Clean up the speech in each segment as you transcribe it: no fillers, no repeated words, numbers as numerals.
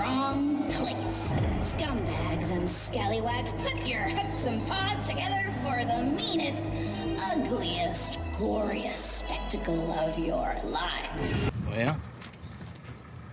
wrong place. Scumbags and scallywags, put your hooks and paws together for the meanest, ugliest, goriest spectacle of your lives. Well,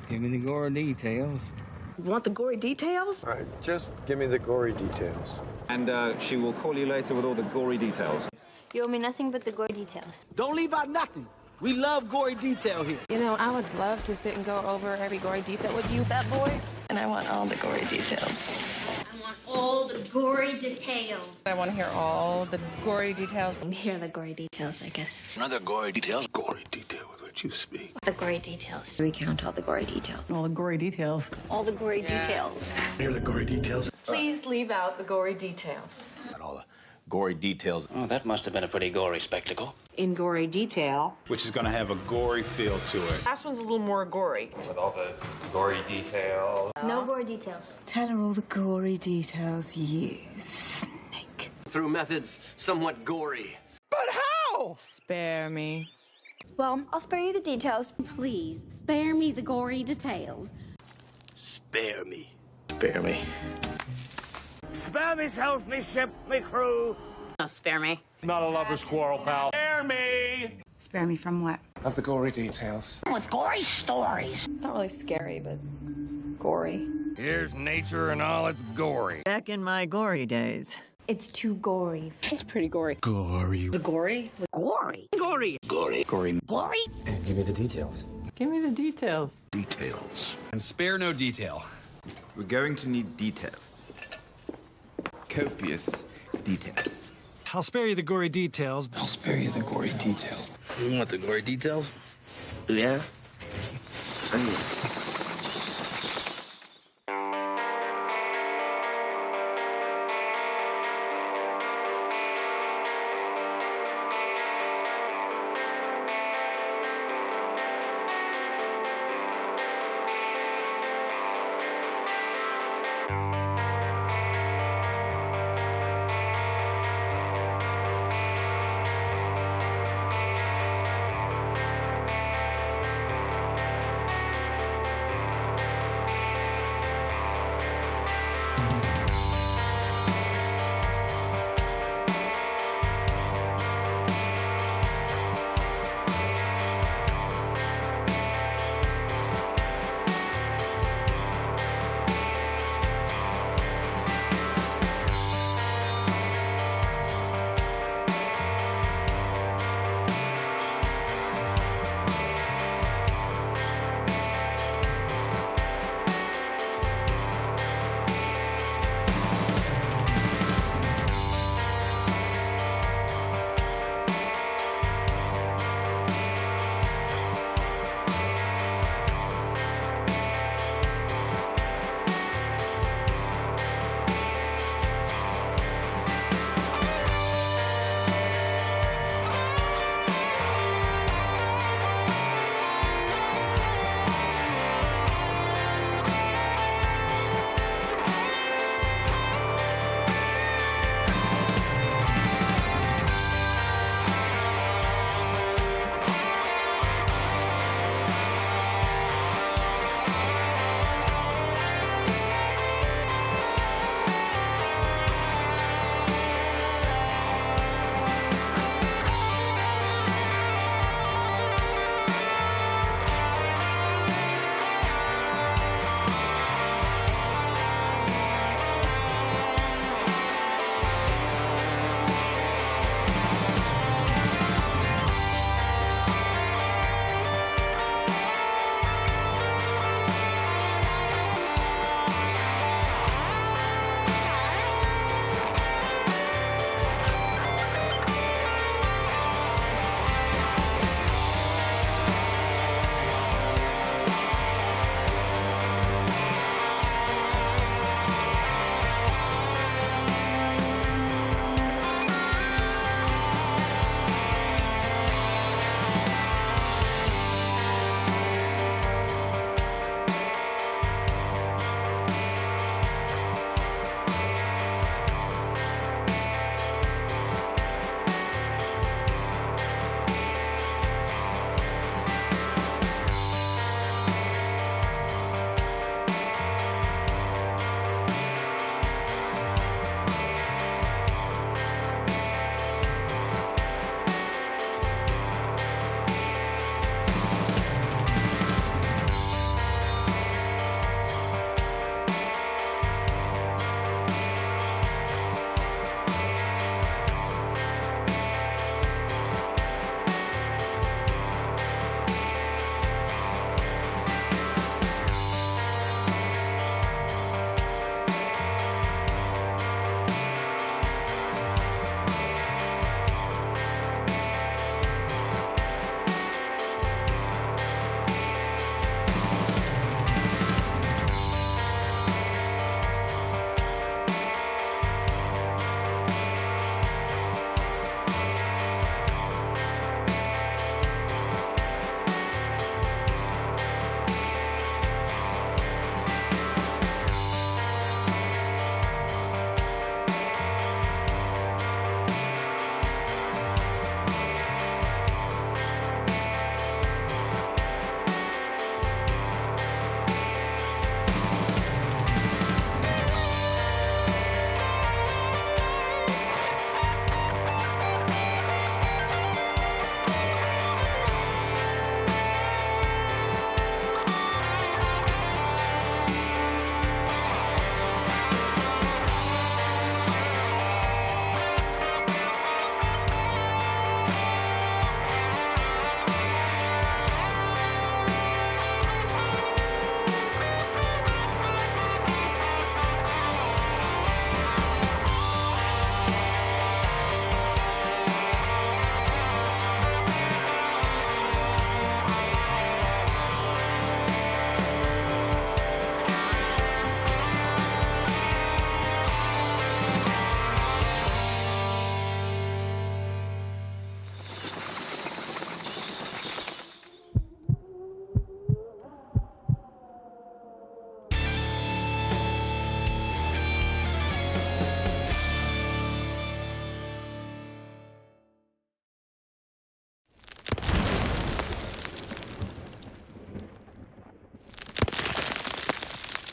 give me the gory details. You want the gory details? All right, just give me the gory details. And she will call you later with all the gory details. You owe me nothing but the gory details. Don't leave out nothing. We love gory detail here. You know, I would love to sit and go over every gory detail with you, fat boy. And I want all the gory details. I want all the gory details. I want to hear all the gory details. Hear the gory details, I guess. Another gory details. Gory detail with which you speak. The gory details. Recount all the gory details. All the gory details. All the gory details. Hear the gory details. Please leave out the gory details. Not all the gory details. Oh, that must have been a pretty gory spectacle. In gory detail. Which is going to have a gory feel to it. Last one's a little more gory. With all the gory details. No gory details. Tell her all the gory details, you snake. Through methods somewhat gory. But how? Spare me. Well, I'll spare you the details. Please, spare me the gory details. Spare me. Spare me. Spare myself, me ship, me crew. No, spare me. Not a lover's quarrel, pal. Spare me! Spare me from what? Of the gory details. With gory stories. It's not really scary, but gory. Here's nature and all its gory. Back in my gory days. It's too gory. It's pretty gory. Gory. The gory? Gory? Gory. Gory. Gory. Gory? And give me the details. Give me the details. Details. And spare no detail. We're going to need details. Copious details. I'll spare you the gory details. I'll spare you the gory details. You want the gory details? Yeah?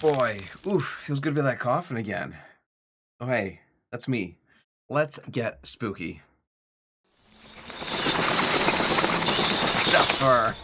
boy. Oof, feels good to be that coughing again. Oh, hey, that's me. Let's get spooky. Suffer.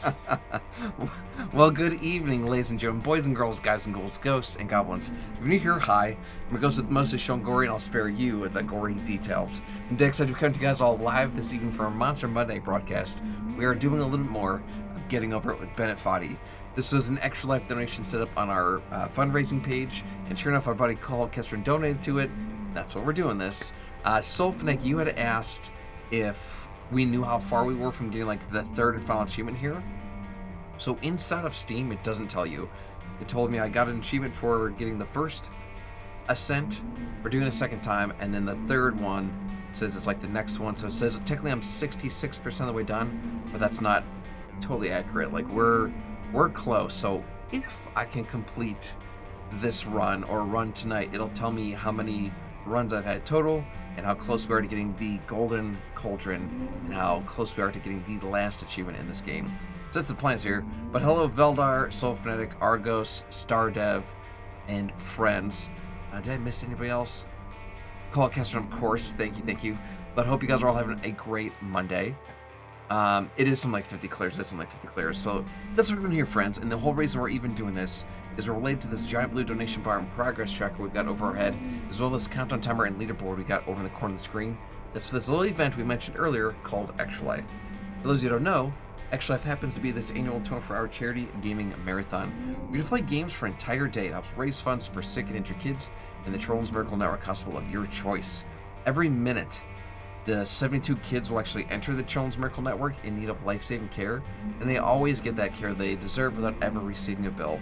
Well, good evening, ladies and gentlemen, boys and girls, guys and ghouls, ghosts and goblins. If you're new here, hi. I'm a ghost with most is shown gory, and I'll spare you the gory details. I'm dead excited to come to you guys all live this evening for our Monster Monday broadcast. We are doing a little bit more of Getting Over It with Bennett Foddy. This was an extra life donation set up on our fundraising page, and sure enough, our buddy Kohal Kesrin donated to it. That's what we're doing this. Soulfinick, you had asked if we knew how far we were from getting like the third and final achievement here. So inside of Steam, it doesn't tell you. It told me I got an achievement for getting the first ascent, for doing it a second time, and then the third one says it's like the next one. So it says technically I'm 66% of the way done, but that's not totally accurate. Like we're close. So if I can complete this run or run tonight, it'll tell me how many runs I've had total and how close we are to getting the Golden Cauldron and how close we are to getting the last achievement in this game. So that's the plans here. But hello, Veldar, Soulfinatic, Argos, Stardev, and friends. Did I miss anybody else? Kohal Kesrin, of course. Thank you. But hope you guys are all having a great Monday. It is some like 50 clears. So that's what we're doing here, friends. And the whole reason we're even doing this is related to this giant blue donation bar and progress tracker we've got over our head, as well as countdown timer and leaderboard we got over in the corner of the screen. That's for this little event we mentioned earlier called Extra Life. For those of you who don't know, Extra Life happens to be this annual 24-hour charity gaming marathon. We play games for an entire day. It helps raise funds for sick and injured kids in the Trolls Miracle Network hospital of your choice. Every minute, the 72 kids will actually enter the Trolls Miracle Network in need of life-saving care, and they always get that care they deserve without ever receiving a bill.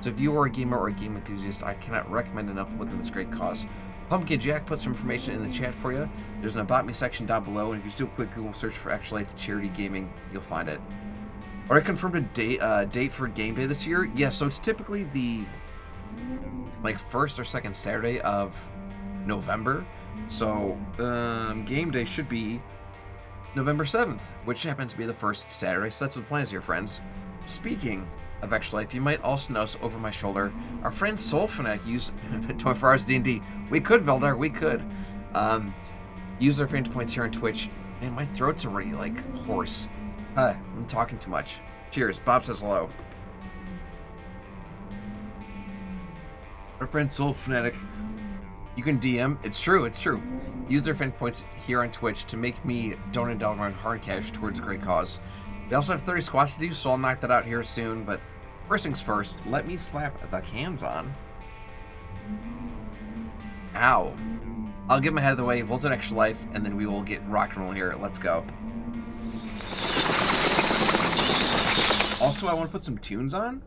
So if you are a gamer or a game enthusiast, I cannot recommend enough looking at this great cause. Pumpkin Jack put some information in the chat for you. There's an About Me section down below, and if you just do a quick Google search for Extra Life Charity Gaming, you'll find it. Already confirmed a date for game day this year? Yeah, so it's typically the first or second Saturday of November. So game day should be November 7th, which happens to be the first Saturday. So that's what the plan is here, friends. Speaking of Extra Life, you might also notice over my shoulder, our friend Soulfinatic used 24 hours D&D. We could, Veldar, we could. Use their fantasy points here on Twitch. Man, my throat's already like hoarse. I'm talking too much. Cheers. Bob says hello. Our friend Soulfinatic, you can DM. It's true. Use their fan points here on Twitch to make me donate $1 in hard cash towards a great cause. We also have 30 squats to do, so I'll knock that out here soon. But first things first, let me slap the cans on. Ow. I'll get my head out of the way. We'll do an Extra Life, and then we will get rock and roll here. Let's go. Also, I want to put some tunes on.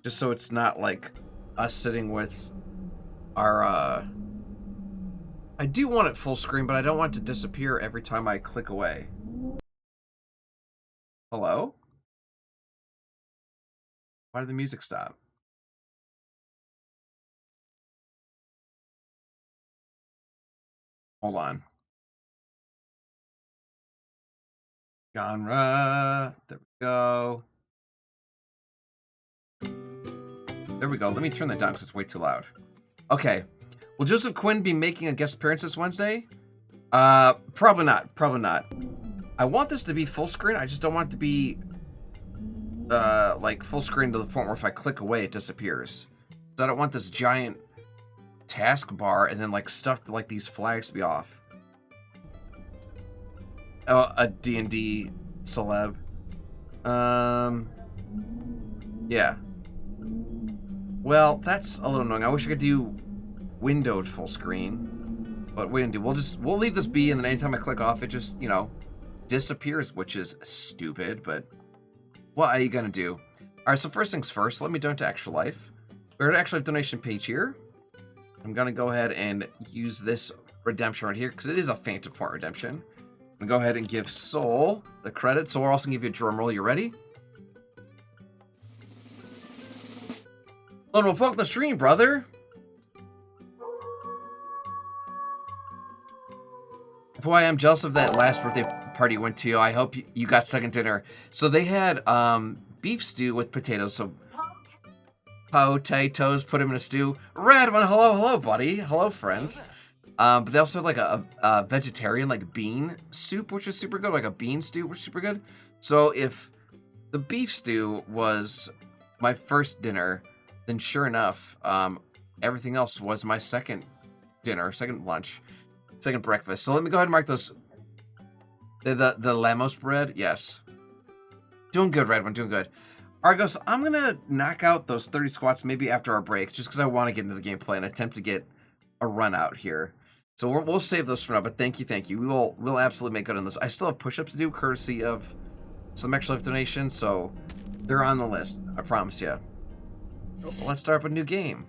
Just so it's not like us sitting with our, I do want it full screen, but I don't want it to disappear every time I click away. Hello? Why did the music stop? Hold on. Genre. There we go. There we go. Let me turn that down because it's way too loud. Okay. Will Joseph Quinn be making a guest appearance this Wednesday? Probably not. I want this to be full screen. I just don't want it to be like full screen to the point where if I click away it disappears. So I don't want this giant taskbar and then like stuff to like these flags to be off. Oh, a D&D celeb. Yeah. Well, that's a little annoying. I wish I could do windowed full screen, but we didn't do. We'll leave this be, and then anytime I click off, it just, you know, disappears, which is stupid, but what are you gonna do? All right, so first things first, let me donate to Extra Life. We're at Extra Life donation page here. I'm gonna go ahead and use this redemption right here, because it is a Phantom Point redemption. I'm gonna go ahead and give Soul the credit. So we're also gonna give you a drum roll. You ready? Well, fuck the stream, brother. Boy, I'm jealous of that last birthday party you went to. I hope you got second dinner. So they had beef stew with potatoes. So Potatoes, put him in a stew. Red one, hello, buddy. Hello, friends. But they also had like a vegetarian like bean soup, which is super good, like a bean stew, which is super good. So if the beef stew was my first dinner, then sure enough, everything else was my second dinner, second lunch, second breakfast. So let me go ahead and mark those. The Lamos bread, yes. Doing good, Red one, doing good. Argos, I'm gonna knock out those 30 squats maybe after our break, just because I want to get into the gameplay and attempt to get a run out here. So we'll save those for now. But thank you. We'll absolutely make good on this. I still have push-ups to do, courtesy of some extra life donations, so they're on the list. I promise you. Well, let's start up a new game.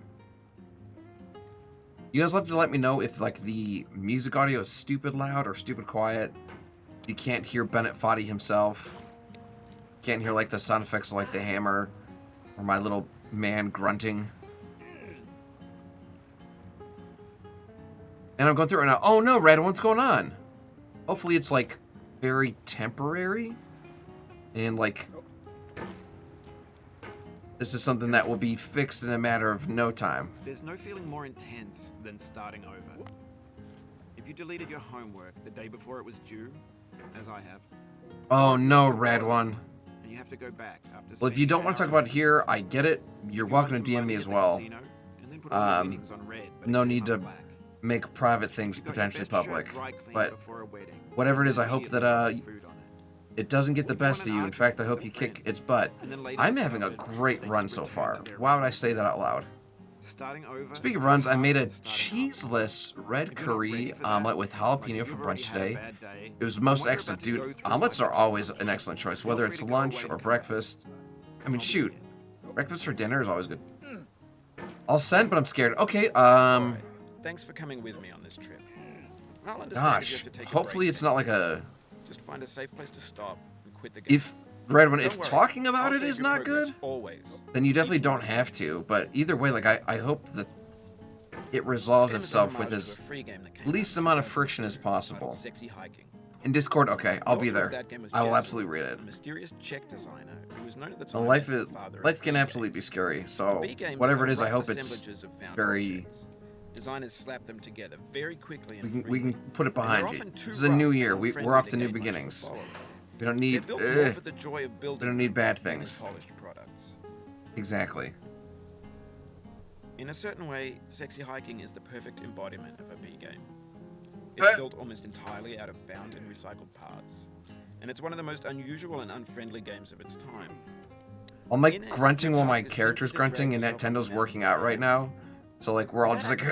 You guys will have to let me know if like the music audio is stupid loud or stupid quiet. You can't hear Bennett Foddy himself. Can't hear like the sound effects of like the hammer or my little man grunting. And I'm going through it right now. Oh no, Red, what's going on? Hopefully it's like very temporary. And like this is something that will be fixed in a matter of no time. There's no feeling more intense than starting over. If you deleted your homework the day before it was due, as I have. Oh no, Red one. And you have to go back after. Well, if you don't want to talk about it here, I get it. You're welcome to DM me as well. No need to make private things potentially public. But whatever it is, I hope that it doesn't get the best of you. In fact, I hope you kick its butt. I'm having a great run so far. Why would I say that out loud? Speaking of runs, I made a cheeseless red curry omelet with jalapeno for brunch today. It was most excellent, dude. Omelets are always an excellent choice, whether it's lunch or breakfast. I mean, shoot. Breakfast for dinner is always good. I'll send, but I'm scared. Okay, Thanks for coming with me on this trip. Gosh, hopefully it's not like a... Just find a safe place to stop and quit the game. If... Red one, if talking about it is not good, then you definitely don't have to. But either way, like I hope that it resolves itself with as least amount of friction as possible. In Discord, okay, I'll be there. I will absolutely read it. Well, life can absolutely be scary. So whatever it is, I hope it's very. Designers slap them together very quickly. We can put it behind you. This is a new year. We're off to new beginnings. We don't need. We don't need bad things. Exactly. In a certain way, Sexy Hiking is the perfect embodiment of a B game. It's built almost entirely out of found and recycled parts, and it's one of the most unusual and unfriendly games of its time. I'm like grunting while my character's grunting, and Nintendo's working out right now. So like we're all just like.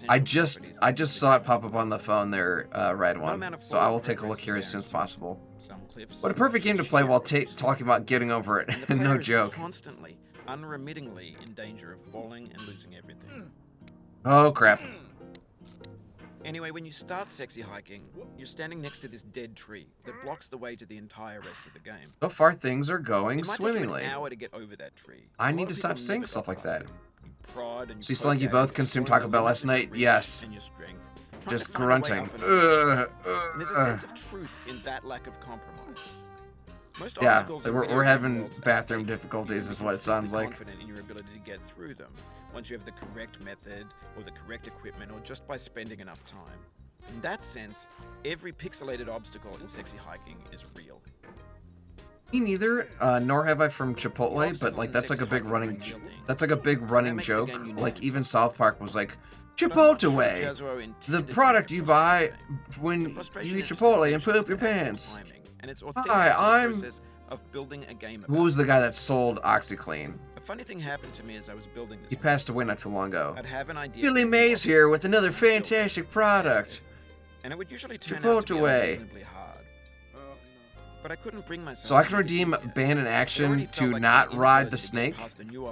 I just saw it pop up on the phone there, Red one. So I will take a look here as soon as possible. What a perfect game to play while talking about getting over it. No joke. Constantly, unremittingly in danger of falling and losing everything. Oh crap. Anyway, when you start Sexy Hiking, you're standing next to this dead tree that blocks the way to the entire rest of the game. So far, things are going it might swimmingly. take you an hour to get over that tree. I need to stop saying stuff like that. See, something you both consumed Taco Bell last night? Yes. Just grunting. There's a sense of truth in that lack of compromise. Most yeah, we're having bathroom difficulties is what it sounds like. Confident in your ability to get through them once you have the correct method or the correct equipment or just by spending enough time. In that sense, every pixelated obstacle in Sexy Hiking is real. Me neither, nor have I from Chipotle, but like that's like a big running joke. Like even South Park was like, Chipotle, the product you buy when you eat Chipotle and poop your pants. Hi, I'm. Who was the guy that sold OxyClean? A funny thing happened to me as I was building this. He passed away not too long ago. I'd have an idea. Billy Mays here with another fantastic product. And it would usually turn out to be unreasonably hard. But I couldn't bring myself. So I can redeem ban an action to not ride the snake. You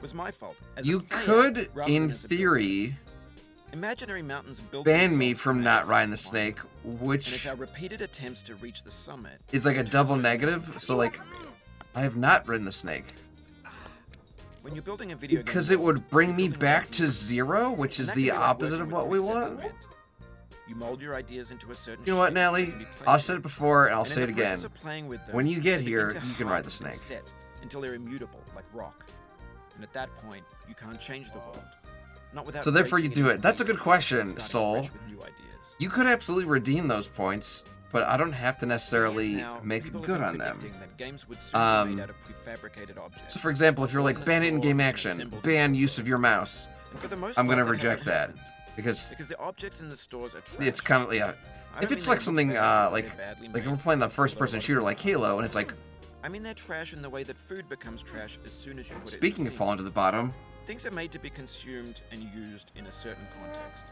was my fault. You could, in theory, imaginary mountains ban me from not riding the snake, which repeated attempts to reach the summit. It's like a double negative. So like, I have not ridden the snake. When you're building a video game, because it would bring me back to 0, which is the opposite of what we want. You mold your ideas into a certain You know what, Natalie? I'll say it before and I'll say it again. When you get here, you can ride the snake. until they're immutable, like rock. And at that point, you can't change the world. Not without So therefore you breaking do it it. That's a good into question, pieces and Soul. starting fresh with new ideas. You could absolutely redeem those points, but I don't have to necessarily Yes, now, make people good have on been them. predicting that games would soon be made out of prefabricated objects. So for example, if you're like, ban it in game action, ban use of your mouse, And for the most I'm part, gonna that reject hasn't that. happened. Because the objects in the stores are trash. it's kind of, yeah. I If don't it's mean like they something, look bad, like they're badly if made, we're playing a although first-person a lot shooter of like them Halo, and it's like, I mean, they're trash in the way that food becomes trash as soon as you put speaking it of in the falling to the bottom, Things are made to be consumed and used in a certain context.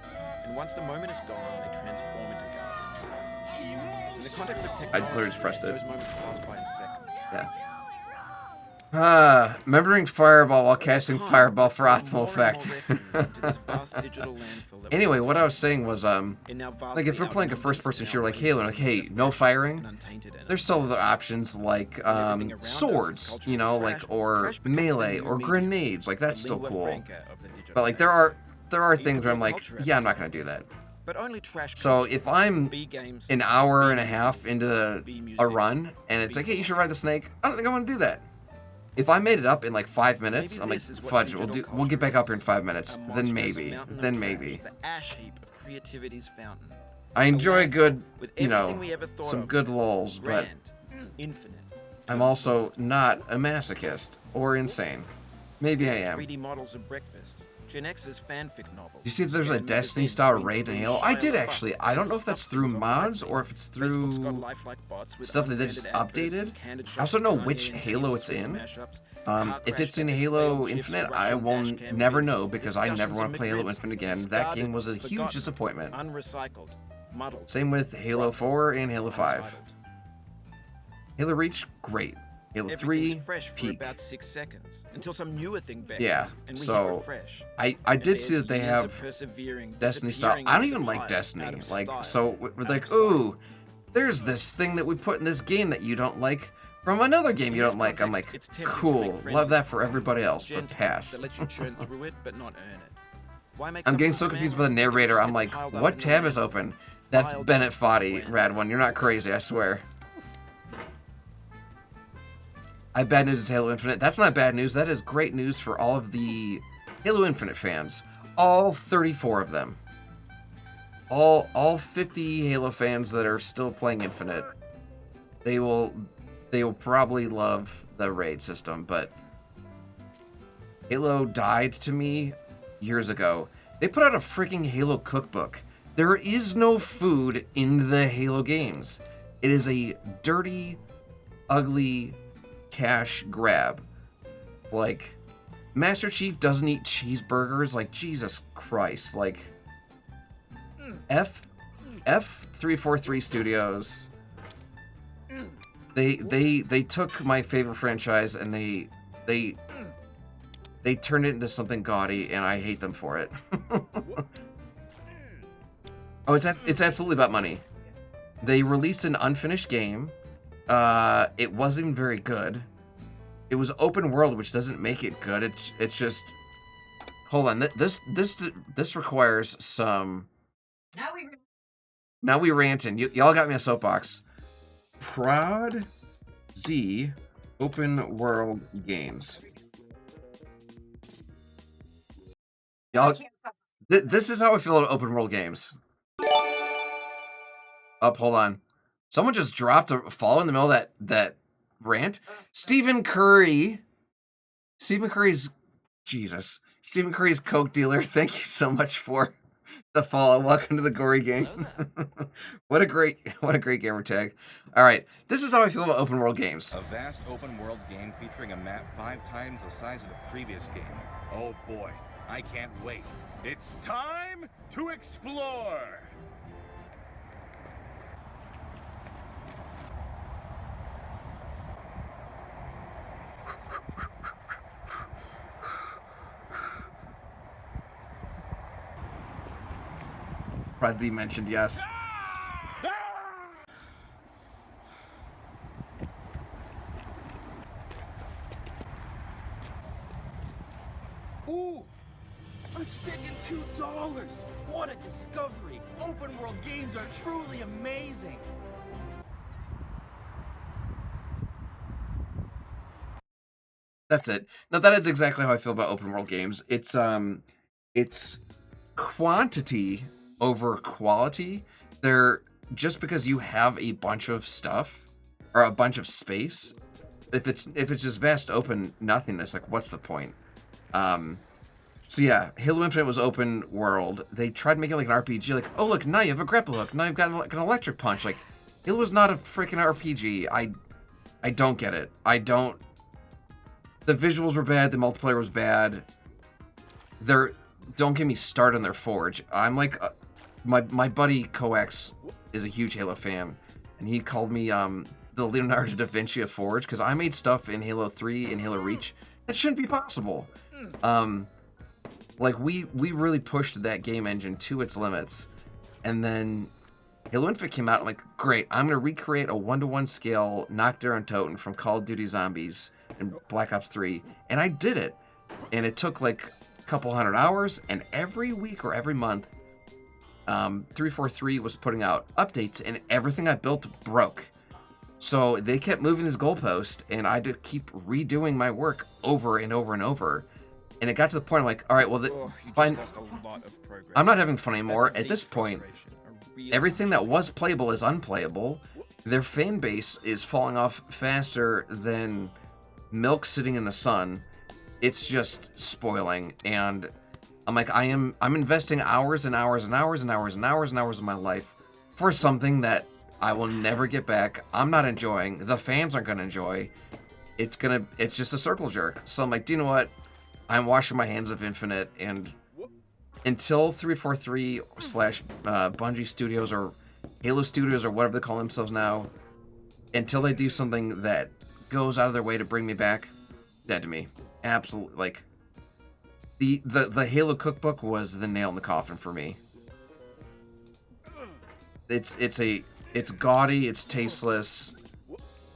And once the moment is gone, they transform into garbage. In the context of technology, literally just pressed it. those moments pass by in seconds. Yeah. Remembering Fireball while casting Fireball for optimal effect. Anyway, what I was saying was, like if we're playing a first-person shooter like Halo, like, hey, no firing, there's still other options like, swords, you know, like, or melee, or grenades, like, that's still cool. But, like, there are things where I'm like, yeah, I'm not gonna do that. So if I'm an hour and a half into a run, and it's like, hey, you should ride the snake, I don't think I want to do that. If I made it up in like 5 minutes, I'm like, fudge, we'll get back up here in 5 minutes. Then maybe. I enjoy a good, you know, some good lulls, but I'm also not a masochist or insane. Maybe I am. You see, there's a Destiny-style raid in Halo. I did actually. I don't know if that's through mods or if it's through stuff that they just updated. I also don't know which Halo it's in. If it's in Halo Infinite, I will never know because I never want to play Halo Infinite again. That game was a huge disappointment. Same with Halo 4 and Halo 5. Halo Reach, great. Halo 3, peak. About 6 seconds until some newer thing beckons, yeah, and we so refresh. I did see that they have Destiny style. I don't even like Destiny. Like, so we're like, ooh, there's this thing that we put in this game that you don't like from another game you don't like. I'm like, cool, love that for everybody else, but pass. I'm getting so confused by the narrator. I'm like, what tab is open? That's Bennett Foddy, rad one. You're not crazy, I swear. I have bad news is Halo Infinite. That's not bad news. That is great news for all of the Halo Infinite fans. All 34 of them. All 50 Halo fans that are still playing Infinite. They will probably love the raid system, but Halo died to me years ago. They put out a freaking Halo cookbook. There is no food in the Halo games. It is a dirty, ugly cash grab. Like, Master Chief doesn't eat cheeseburgers. Like, Jesus Christ. Like, F343 Studios. They took my favorite franchise and they turned it into something gaudy, and I hate them for it. Oh, it's absolutely about money. They released an unfinished game. It wasn't even very good. It was open world, which doesn't make it good. It's just, hold on. This requires some. Now we ranting. Y'all got me a soapbox. Prod Z open world games. Y'all, this is how I feel about open world games. Up, hold on. Someone just dropped a follow in the middle of that rant. Stephen Curry's Coke dealer. Thank you so much for the follow. Welcome to the Gorey game. What a great gamer tag. All right, this is how I feel about open world games. A vast open world game featuring a map 5 times the size of the previous game. Oh boy, I can't wait. It's time to explore. Prod Z mentioned yes. Ooh, I'm sticking $2. What a discovery! Open world games are truly amazing. That's it. No, that is exactly how I feel about open world games. It's quantity over quality. They're just because you have a bunch of stuff or a bunch of space. If it's just vast open nothingness, like what's the point? So yeah, Halo Infinite was open world. They tried making like an RPG, like, oh look, now you have a grapple hook, now you've got like an electric punch. Like, Halo was not a freaking RPG. I don't get it. I don't. The visuals were bad. The multiplayer was bad. Don't get me started on their Forge. I'm like, my buddy Coax is a huge Halo fan, and he called me the Leonardo da Vinci of Forge because I made stuff in Halo 3 and Halo Reach that shouldn't be possible. Like we really pushed that game engine to its limits, and then Halo Infinite came out. I'm like, great, I'm gonna recreate a 1-to-1 scale Nocturne Totem from Call of Duty Zombies and Black Ops 3, and I did it. And it took like a couple 100 hours, and every week or every month, 343 was putting out updates, and everything I built broke. So they kept moving this goalpost, and I had to keep redoing my work over and over and over. And it got to the point I'm like, all right, well, fine. I'm not having fun anymore. At this point, everything that was playable is unplayable. Their fan base is falling off faster than milk sitting in the sun. It's just spoiling, and I'm like, I'm investing hours and hours and hours and hours and hours and hours of my life for something that I will never get back. I'm not enjoying. The fans aren't gonna enjoy. It's just a circle jerk. So I'm like, do you know what? I'm washing my hands of Infinite, and until 343 / Bungie Studios or Halo Studios or whatever they call themselves now, until they do something that goes out of their way to bring me back, dead to me. Absolutely. Like, the Halo cookbook was the nail in the coffin for me. It's gaudy, it's tasteless.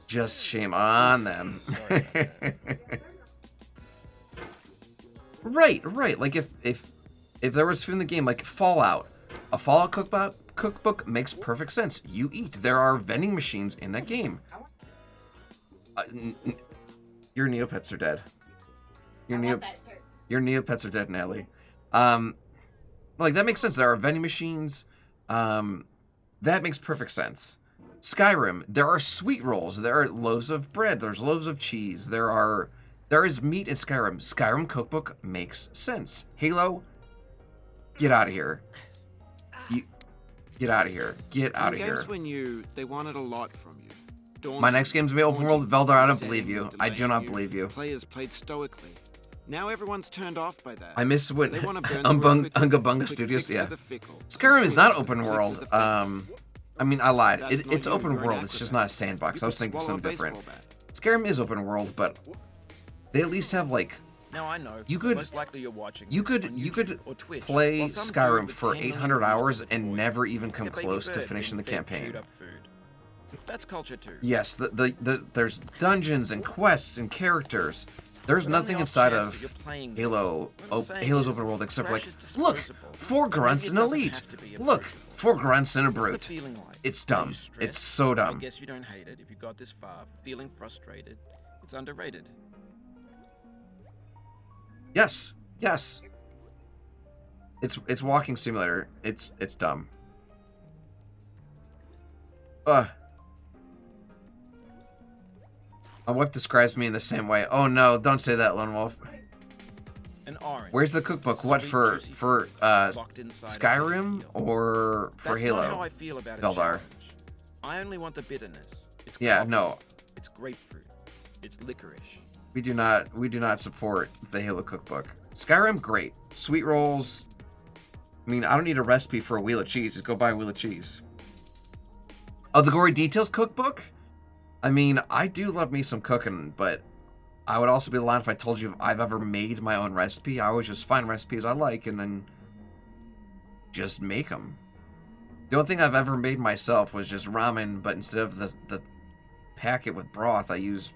Just shame on them. Right. Like if there was food in the game, like Fallout, a Fallout cookbook makes perfect sense. You eat. There are vending machines in that game. Your Neopets are dead. Your Neopets are dead, Natalie. Like that makes sense. There are vending machines. That makes perfect sense. Skyrim, there are sweet rolls. There are loaves of bread. There's loaves of cheese. There is meat in Skyrim. Skyrim cookbook makes sense. Halo, get out of here. Get out of here. Get out of here. Games when they wanted a lot from you. Daunting, My next game's gonna be open world. Veldar, I don't believe you. I do not believe you. Players played stoically. Now everyone's turned off by that. I miss what Unga Bunga Studios. Yeah, Skyrim is not open world. I mean, I lied. It's open world. It's just not a sandbox. I was thinking something different. Skyrim is open world, but they at least have like. Now I know. Most likely you're watching. You could play Skyrim for 800 hours and never even come close to finishing the campaign. That's culture too. Yes, there's dungeons and quests and characters. There's nothing inside of Halo's open world except for like, look, 4 grunts and elite. Look, 4 grunts and a brute. It's dumb. It's so dumb. I guess you don't hate it if you got this far. Feeling frustrated. It's underrated. Yes. It's walking simulator. It's dumb. My wife describes me in the same way. Oh no, don't say that, Lone Wolf. An orange. Where's the cookbook? What for Skyrim or for That's Halo? Not how I feel about Veldar. I only want the bitterness. It's yeah, coffee. no. It's grapefruit. It's licorice. We do not support the Halo cookbook. Skyrim, great. Sweet rolls. I mean, I don't need a recipe for a wheel of cheese. Just go buy a wheel of cheese. Oh, the Gory Details cookbook? I mean, I do love me some cooking, but I would also be lying if I told you if I've ever made my own recipe. I always just find recipes I like and then just make them. The only thing I've ever made myself was just ramen, but instead of the packet with broth, I use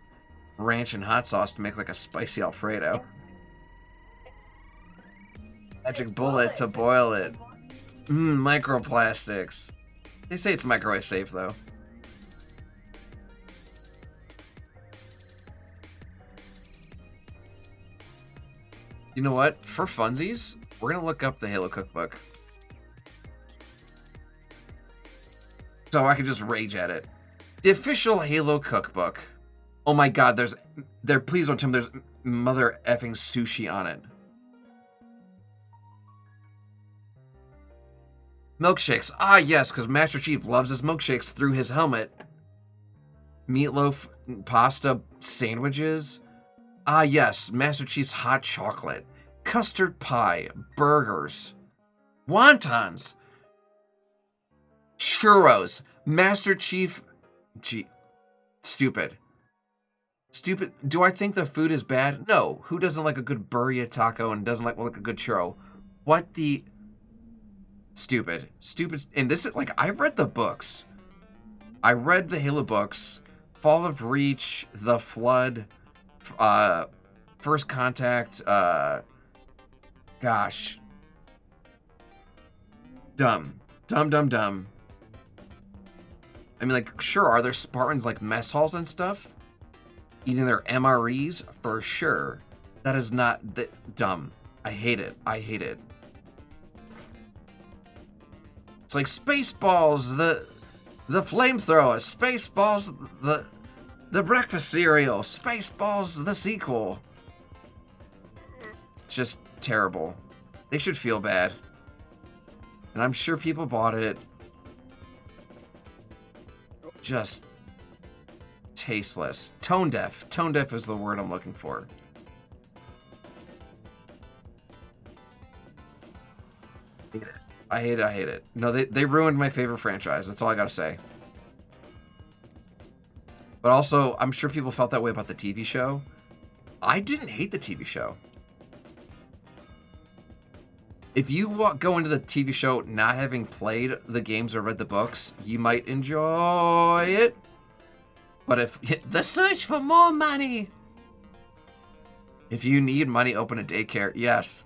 ranch and hot sauce to make like a spicy Alfredo. Magic bullet to boil it. Microplastics. They say it's microwave safe though. You know what? For funsies, we're gonna look up the Halo cookbook. So I can just rage at it. The official Halo cookbook. Oh my god, please don't tell me there's mother effing sushi on it. Milkshakes. Ah, yes, because Master Chief loves his milkshakes through his helmet. Meatloaf, pasta, sandwiches. Ah, yes, Master Chief's hot chocolate. Custard pie, burgers, wontons, churros. Master Chief... Stupid. Stupid. Do I think the food is bad? No. Who doesn't like a good burrito taco and doesn't like a good churro? What the... Stupid. Stupid. And this is, like, I've read the books. I read the Halo books. Fall of Reach, The Flood, First Contact, gosh. Dumb. Dumb. I mean, like, sure, are there Spartans, like, mess halls and stuff? Eating their MREs? For sure. That is not dumb. I hate it. It's like Spaceballs, the flamethrower, Spaceballs, the breakfast cereal, Spaceballs, the sequel. It's just terrible. They should feel bad. And I'm sure people bought it. Just tasteless. Tone deaf. Tone deaf is the word I'm looking for. I hate it. No, they ruined my favorite franchise. That's all I gotta say. But also, I'm sure people felt that way about the TV show. I didn't hate the TV show. If you go into the TV show not having played the games or read the books, you might enjoy it. But if the search for more money. If you need money, open a daycare. Yes.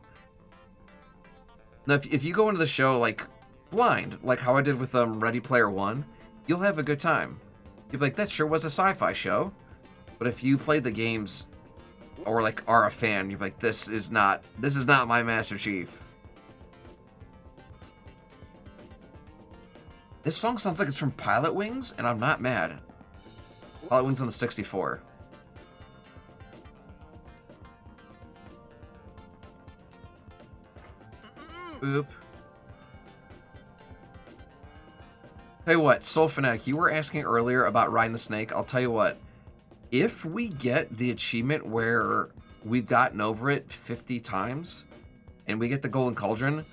Now, if you go into the show like blind, like how I did with Ready Player One, you'll have a good time. You'll be like, that sure was a sci-fi show. But if you played the games or like are a fan, you're like, this is not my Master Chief. This song sounds like it's from Pilot Wings, and I'm not mad. Pilot Wings on the 64. Boop. Tell you what, Soul Fanatic, you were asking earlier about riding the snake. I'll tell you what. If we get the achievement where we've gotten over it 50 times, and we get the Golden Cauldron,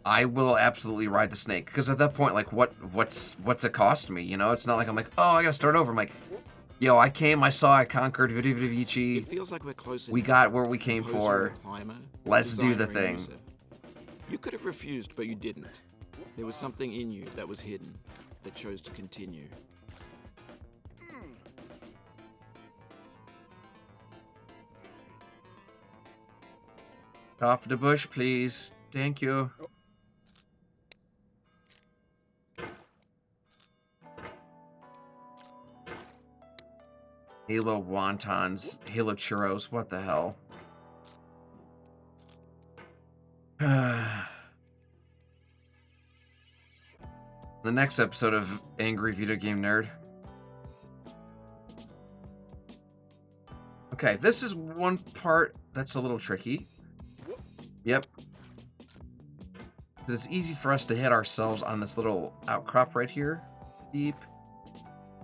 I will absolutely ride the snake. Because at that point, like, what's it cost me? You know, it's not like I'm like, oh, I gotta start over. I'm like, yo, I came, I saw, I conquered, Vidi Vidi Vici. It feels like we're close. We got where we came for. Let's do the thing. You could have refused, but you didn't. There was something in you that was hidden, that chose to continue. Off the bush, please. Thank you. Halo wontons, Halo churros, what the hell? The next episode of Angry Video Game Nerd. Okay, this is one part that's a little tricky. Yep. It's easy for us to hit ourselves on this little outcrop right here. Deep.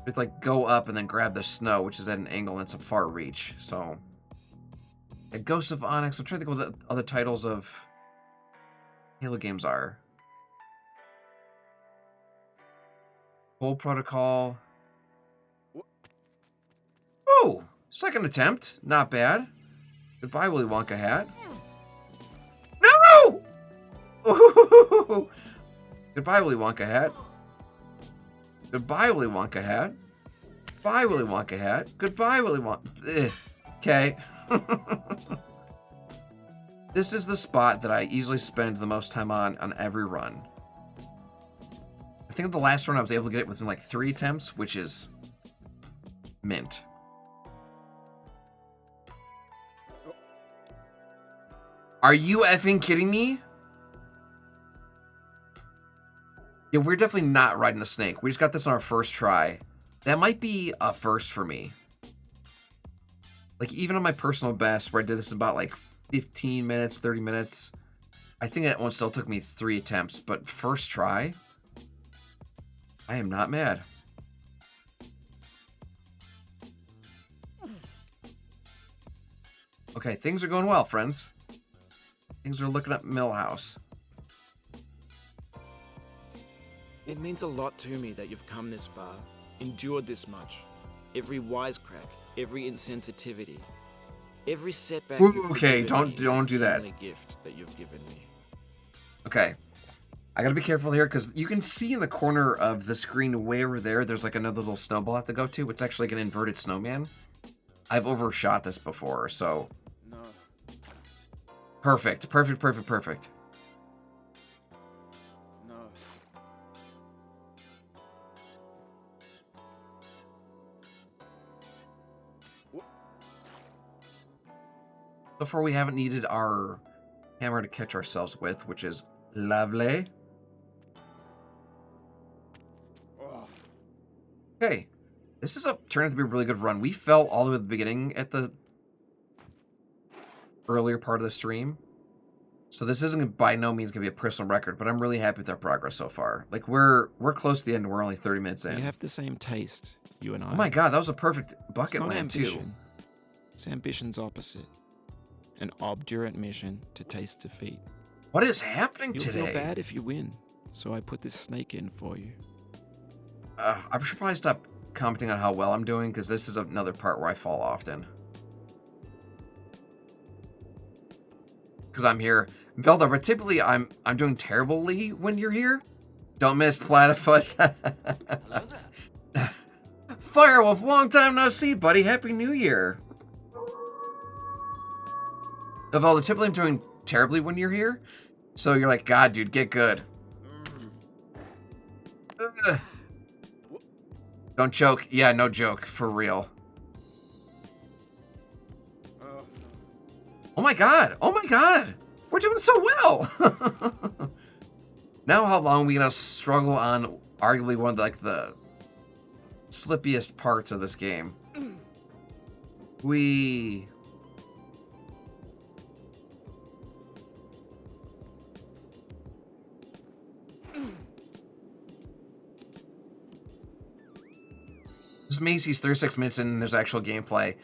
With like go up and then grab the snow, which is at an angle and it's a far reach. So, yeah, Ghosts of Onyx. I'm trying to think what the other titles of Halo games are. Full Protocol. Oh, second attempt. Not bad. Goodbye, Willy Wonka hat. No! Ooh. Goodbye, Willy Wonka hat. Goodbye, Willy Wonka hat. Bye, Willy Wonka hat. Goodbye, Willy Wonka. Okay. This is the spot that I easily spend the most time on every run. I think the last run I was able to get it within like 3 attempts, which is mint. Are you effing kidding me? Yeah, we're definitely not riding the snake. We just got this on our first try. That might be a first for me. Like, even on my personal best, where I did this in about, like, 15 minutes, 30 minutes, I think that one still took me 3 attempts. But first try, I am not mad. Okay, things are going well, friends. Things are looking up Millhouse. It means a lot to me that you've come this far, endured this much. Every wisecrack, every insensitivity, every setback. Okay, don't do that. Gift that you've given me. Okay, I gotta be careful here because you can see in the corner of the screen way over there. There's like another little snowball I have to go to. It's actually like an inverted snowman. I've overshot this before, so. No. Perfect, perfect, perfect, perfect. No. So far, we haven't needed our hammer to catch ourselves with, which is lovely. Okay, this is turned out to be a really good run. We fell all the way at the beginning at the earlier part of the stream. So this isn't by no means going to be a personal record, but I'm really happy with our progress so far. Like, we're close to the end, and we're only 30 minutes in. We have the same taste, you and I. Oh my god, that was a perfect bucket land, ambition. too. It's ambition's opposite. An obdurate mission to taste defeat. What is happening You'll today? Feel bad if you win, so I put this snake in for you. I should probably stop commenting on how well I'm doing, because this is another part where I fall often. Because I'm here. Velda, but typically I'm doing terribly when you're here. Don't miss Platypus. Firewolf, long time no see, buddy. Happy New Year. Velda, typically I'm doing terribly when you're here. So you're like, God, dude, get good. Ugh. Don't choke. Yeah, no joke. For real. Oh my god. Oh my god. We're doing so well. Now how long are we going to struggle on arguably one of the slippiest parts of this game? This Macy's 36 minutes in and there's actual gameplay.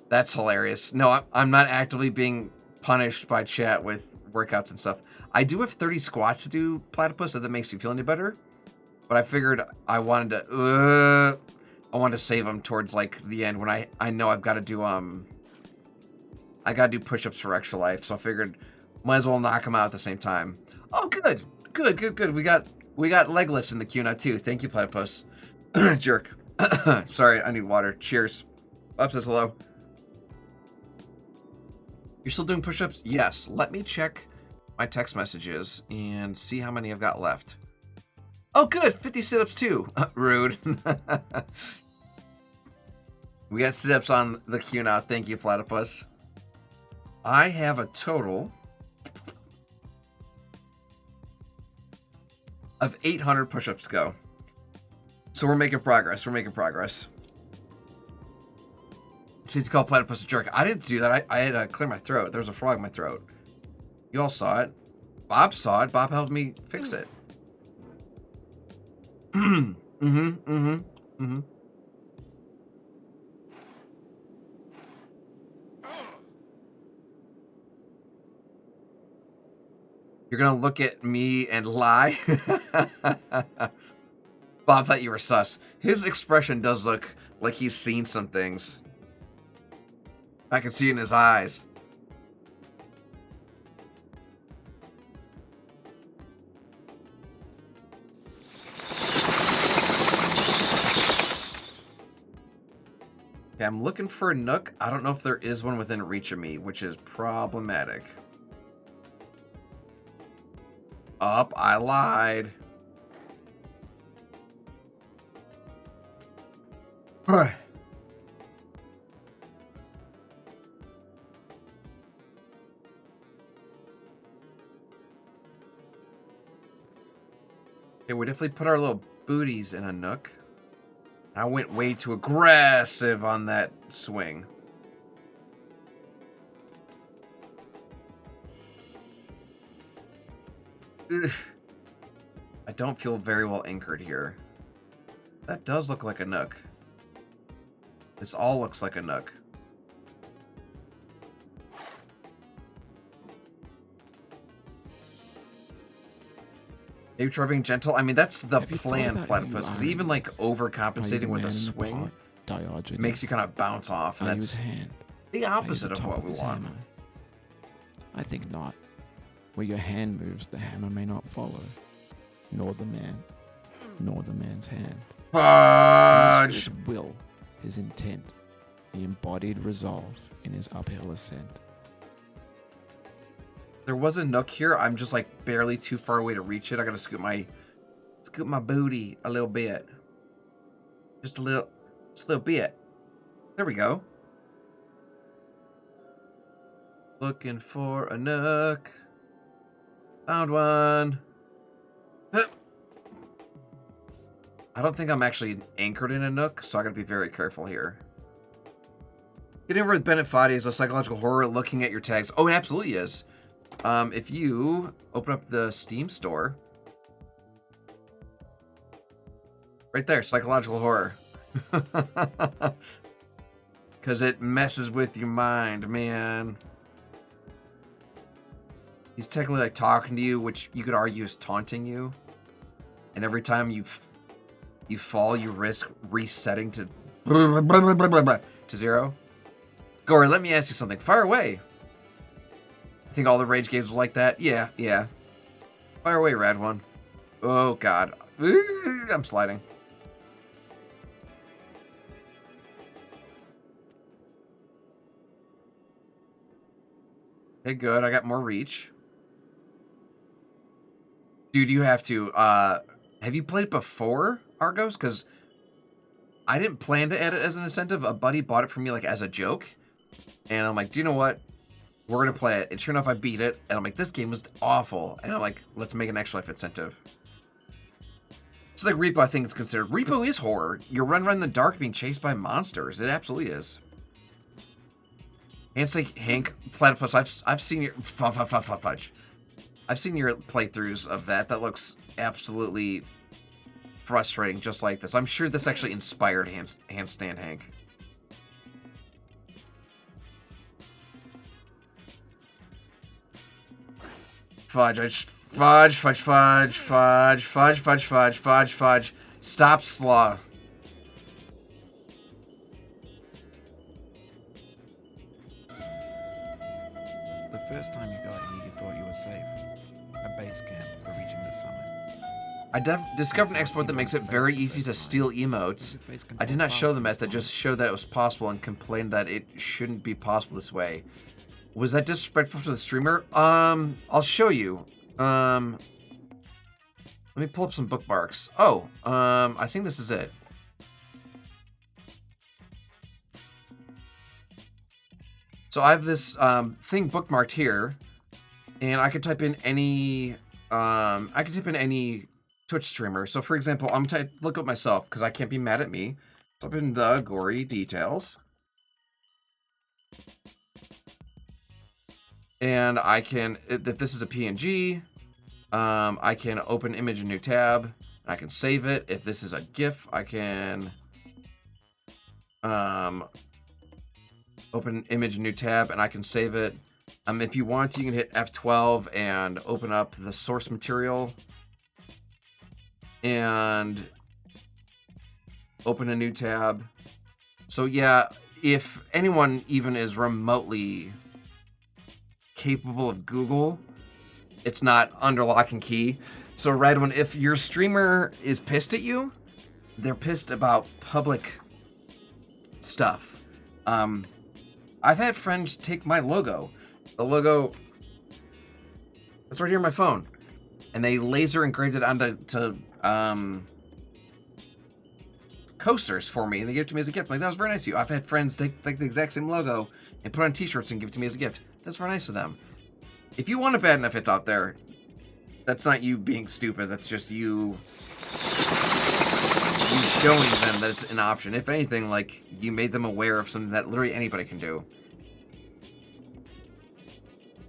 That's hilarious. No, I'm not actively being punished by chat with workouts and stuff. I do have 30 squats to do, Platypus, if that makes you feel any better. But I figured I wanted to save them towards like the end when I know I've got to do push-ups for extra life. So I figured might as well knock them out at the same time. Oh, good. We got Legless in the queue now too. Thank you, Platypus. Jerk. Sorry, I need water. Cheers. Bob says hello. You're still doing push-ups? Yes. Let me check my text messages and see how many I've got left. Oh, good. 50 sit-ups too. Rude. We got sit-ups on the queue now. Thank you, Platypus. I have a total of 800 push-ups to go. So we're making progress. It's easy to call Platypus a jerk. I didn't do that. I had to clear my throat. There was a frog in my throat. You all saw it. Bob saw it. Bob helped me fix it. You're gonna look at me and lie? Bob thought you were sus. His expression does look like he's seen some things. I can see it in his eyes. Okay, I'm looking for a nook. I don't know if there is one within reach of me, which is problematic. Up, I lied. Okay, we definitely put our little booties in a nook. I went way too aggressive on that swing. Ugh. I don't feel very well anchored here. That does look like a nook. This all looks like a nook. Maybe try being gentle. I mean, that's the plan, Platypus. Because even like overcompensating with a swing makes you kind of bounce off. And that's the opposite of what we want. I think not. Where your hand moves, the hammer may not follow. Nor the man. Nor the man's hand. Fudge! His will, his intent, the embodied resolve in his uphill ascent. There was a nook here. I'm just like barely too far away to reach it. I gotta scoot my booty a little bit. Just a little bit. There we go. Looking for a nook. Found one. I don't think I'm actually anchored in a nook, so I gotta be very careful here. Getting over with Bennett Foddy is a psychological horror looking at your tags. Oh, it absolutely is. If you open up the Steam store, right there, psychological horror. Because it messes with your mind, man. He's technically like talking to you, which you could argue is taunting you. And every time you fall, you risk resetting to zero. Gorey, let me ask you something. Fire away. I think all the rage games are like that. Yeah. Fire away, rad one. Oh, God. I'm sliding. Okay, good. I got more reach. Dude, you have to, have you played before, Argos? Because I didn't plan to add it as an incentive. A buddy bought it for me, like, as a joke. And I'm like, do you know what? We're going to play it. And sure enough, I beat it. And I'm like, this game was awful. And I'm like, let's make an extra life incentive. It's like Repo, I think it's considered. Repo is horror. You're running around in the dark being chased by monsters. It absolutely is. And it's like, Hank, Platypus, I've seen your... Fudge. I've seen your playthroughs of that. That looks absolutely frustrating, just like this. I'm sure this actually inspired Handstand Hank. Fudge. Stop slaw. The first time you got here, you thought you were safe. A base camp for reaching the summit. I discovered an exploit that makes it very easy to steal emotes. I did not show the method, just show that it was possible and complained that it shouldn't be possible this way. Was that disrespectful to the streamer? I'll show you. Let me pull up some bookmarks. Oh, I think this is it. So I have this thing bookmarked here, and I could type in any Twitch streamer. So for example, I'm gonna look up myself because I can't be mad at me. Type in the Gorey details. And I can, if this is a PNG, I can open image in new tab. I can save it. If this is a GIF, I can open image in new tab and I can save it. If you want to, you can hit F12 and open up the source material and open a new tab. So yeah, if anyone even is remotely capable of Google, it's not under lock and key. So Red One, if your streamer is pissed at you, they're pissed about public stuff. I've had friends take my logo, the logo that's right here on my phone, and they laser engraved it onto coasters for me, and they give it to me as a gift. I'm like, that was very nice of you. I've had friends take like the exact same logo and put on t-shirts and give it to me as a gift. That's very nice of them. If you want to bad enough, it's out there. That's not you being stupid. That's just you showing them that it's an option. If anything, like, you made them aware of something that literally anybody can do.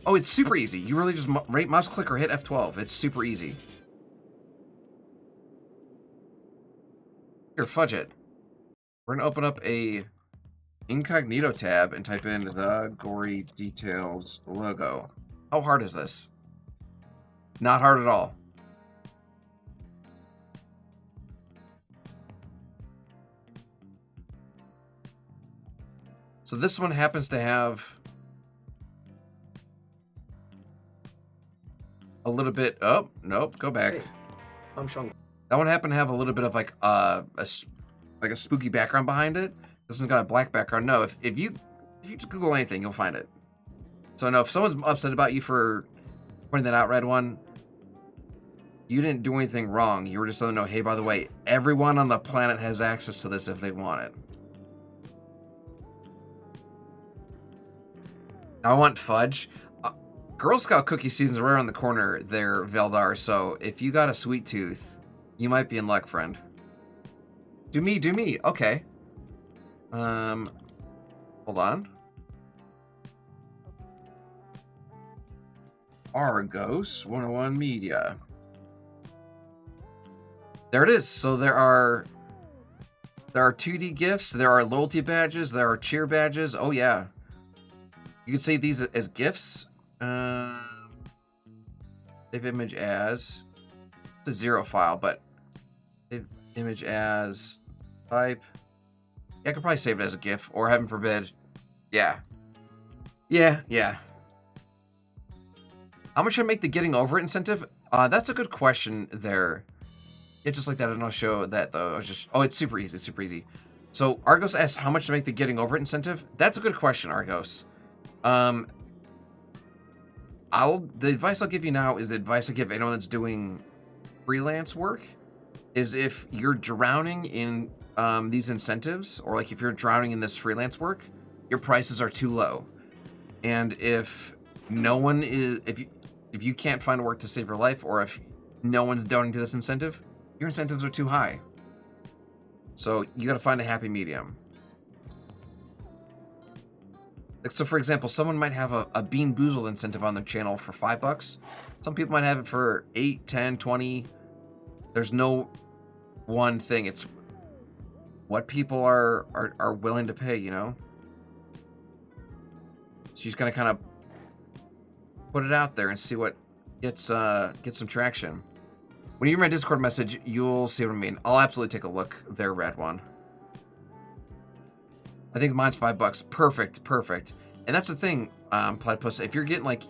Oh, it's super easy. You really just right mouse click or hit F12. It's super easy. Here, fudge it. We're gonna open up a incognito tab and type in the Gorey Details logo. How hard is this? Not hard at all. So this one happens to have a little bit. Oh, nope. Go back. Hey, I'm Sean. That one happened to have a little bit of like a spooky background behind it. This one's got a black background. No, if you just Google anything, you'll find it. So no, if someone's upset about you for pointing that out, Red One, you didn't do anything wrong. You were just letting them know, hey, by the way, everyone on the planet has access to this if they want it. I want fudge. Girl Scout cookie season's right around the corner there, Veldar, so if you got a sweet tooth, you might be in luck, friend. Do me, do me. Okay. Hold on. Argos 101 Media. There it is. So there are 2D gifts, there are loyalty badges, there are cheer badges. Oh yeah. You could say these as gifts. Save image as. It's a 0 file, but save image as type. Yeah, I could probably save it as a GIF, or heaven forbid. Yeah. Yeah. How much should I make the getting over it incentive? That's a good question there. Yeah, just like that, I don't show that though. I was just, oh, it's super easy, super easy. So Argos asks how much to make the getting over it incentive. That's a good question, Argos. The advice I'll give you now is the advice I give anyone that's doing freelance work, is if you're drowning in these incentives, or like if you're drowning in this freelance work, your prices are too low. And if no one is, if you can't find work to save your life, or if no one's donating to this incentive, your incentives are too high. So you got to find a happy medium. So for example, someone might have a Bean Boozled incentive on their channel for $5. Some people might have it for 8, 10, 20. There's no one thing. It's what people are willing to pay, you know? So you're just gonna kind of put it out there and see what gets some traction. When you read my Discord message, you'll see what I mean. I'll absolutely take a look there, Red One. I think mine's $5. Perfect. And that's the thing, Platypus. If you're getting like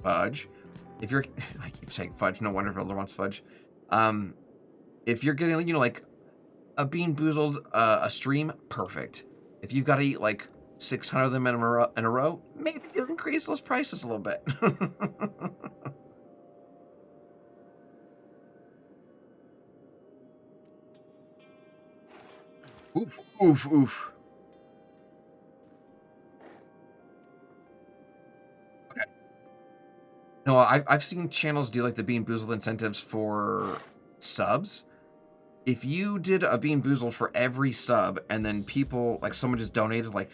fudge, if you're, I keep saying fudge. No wonder Vilder wants fudge. If you're getting, you know, like a Bean Boozled a stream, perfect. If you've got to eat like 600 of them in a row, maybe you increase those prices a little bit. Oof. Okay. No, I've seen channels do like the Bean Boozled incentives for subs. If you did a Bean Boozled for every sub, and then people, like someone just donated like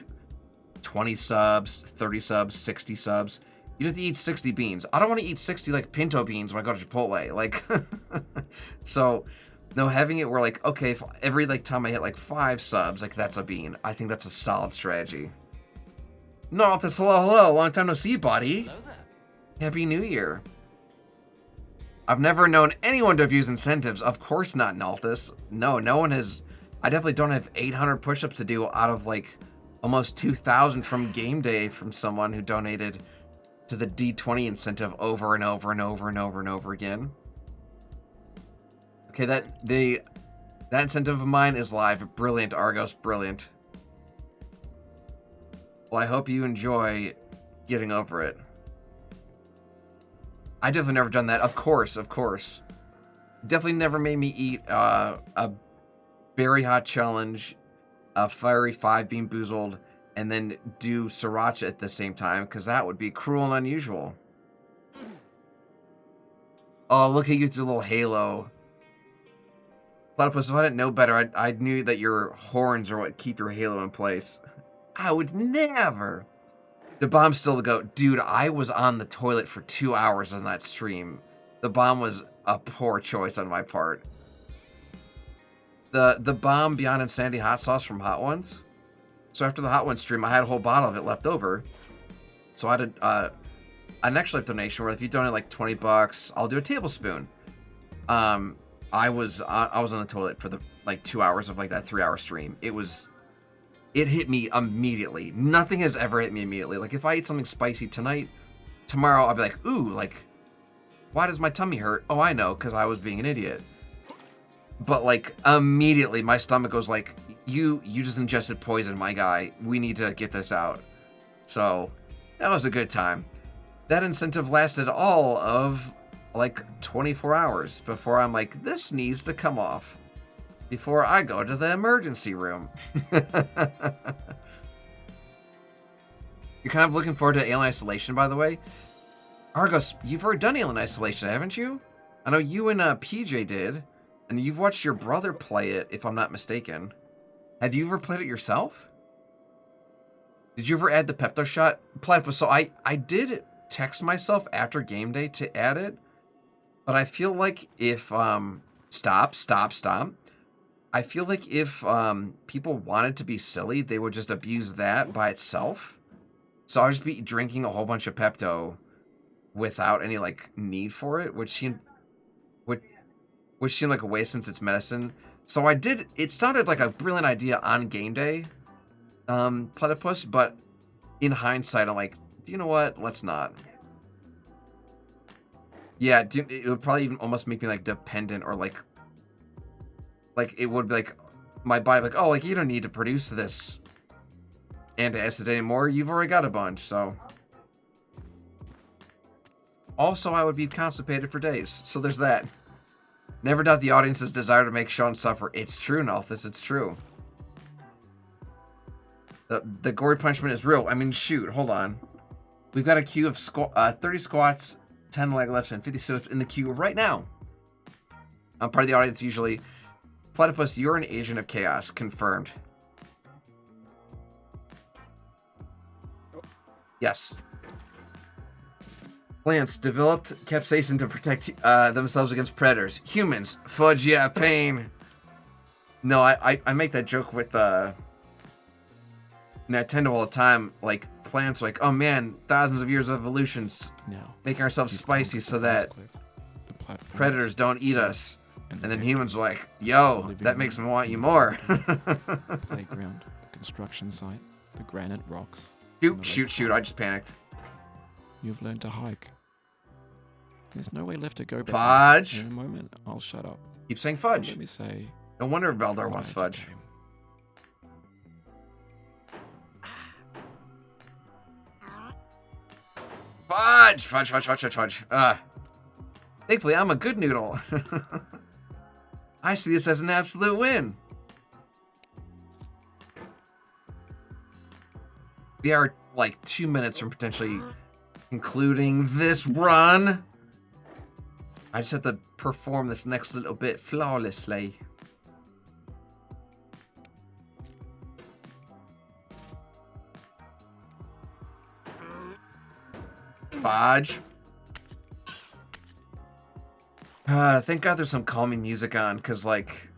20 subs, 30 subs, 60 subs, you'd have to eat 60 beans. I don't want to eat 60 like pinto beans when I go to Chipotle. Like, so no, having it where like, okay, if every like time I hit like 5 subs, like that's a bean. I think that's a solid strategy. No, this hello, long time no see, buddy. Happy New Year. I've never known anyone to abuse incentives. Of course not, Nalthus. No one has. I definitely don't have 800 push-ups to do out of like almost 2,000 from game day from someone who donated to the D20 incentive over and over again. Okay, that incentive of mine is live. Brilliant, Argos, brilliant. Well, I hope you enjoy getting over it. I definitely never done that. Of course. Definitely never made me eat a berry hot challenge, a fiery 5 Bean Boozled, and then do sriracha at the same time, because that would be cruel and unusual. Oh, look at you with your little halo. Platypus, if I didn't know better, I knew that your horns are what keep your halo in place. I would never. The bomb's still the GOAT. Dude, I was on the toilet for 2 hours on that stream. The bomb was a poor choice on my part. The bomb Beyond Insanity hot sauce from Hot Ones. So after the Hot Ones stream, I had a whole bottle of it left over. So I did an extra life donation where if you donate like $20, I'll do a tablespoon. I was on the toilet for the like 2 hours of like that 3-hour stream. It hit me immediately. Nothing has ever hit me immediately. Like if I eat something spicy tonight, tomorrow I'll be like, ooh, like, why does my tummy hurt? Oh, I know, because I was being an idiot. But like immediately my stomach goes like, you just ingested poison, my guy. We need to get this out. So that was a good time. That incentive lasted all of like 24 hours before I'm like, this needs to come off before I go to the emergency room. You're kind of looking forward to Alien Isolation, by the way. Argos, you've already done Alien Isolation, haven't you? I know you and PJ did, and you've watched your brother play it, if I'm not mistaken. Have you ever played it yourself? Did you ever add the Pepto Shot? Platypus, so I did text myself after game day to add it, but I feel like if, stop. I feel like if people wanted to be silly, they would just abuse that by itself. So I'll just be drinking a whole bunch of Pepto without any like need for it, which seemed like a waste since it's medicine. So I did. It sounded like a brilliant idea on game day, Platypus. But in hindsight, I'm like, do you know what? Let's not. Yeah, it would probably even almost make me like dependent or like it would be like my body like, oh, like you don't need to produce this antacid anymore. You've already got a bunch, so. Also, I would be constipated for days, so there's that. Never doubt the audience's desire to make Sean suffer. It's true, Nalthus, it's true. The gory punishment is real. I mean, shoot, hold on. We've got a queue of 30 squats, 10 leg lifts, and 50 sit-ups in the queue right now. I'm part of the audience usually. Platypus, you're an agent of chaos. Confirmed. Yes. Plants developed capsaicin to protect themselves against predators. Humans, fudge, yeah, pain. No, I make that joke with Nintendo all the time. Like, plants are like, oh man, thousands of years of evolutions. Making ourselves spicy so that predators don't eat us. And then humans are like, yo, that makes me want you more. Playground, construction site, the granite rocks. Shoot, I just panicked. You've learned to hike. There's no way left to go. Fudge. In a moment, I'll shut up. Keep saying fudge. Let me say. No wonder Veldar wants fudge. Fudge. Thankfully, I'm a good noodle. I see this as an absolute win. We are like 2 minutes from potentially concluding this run. I just have to perform this next little bit flawlessly. Fudge. Thank God there's some calming music on, because, like,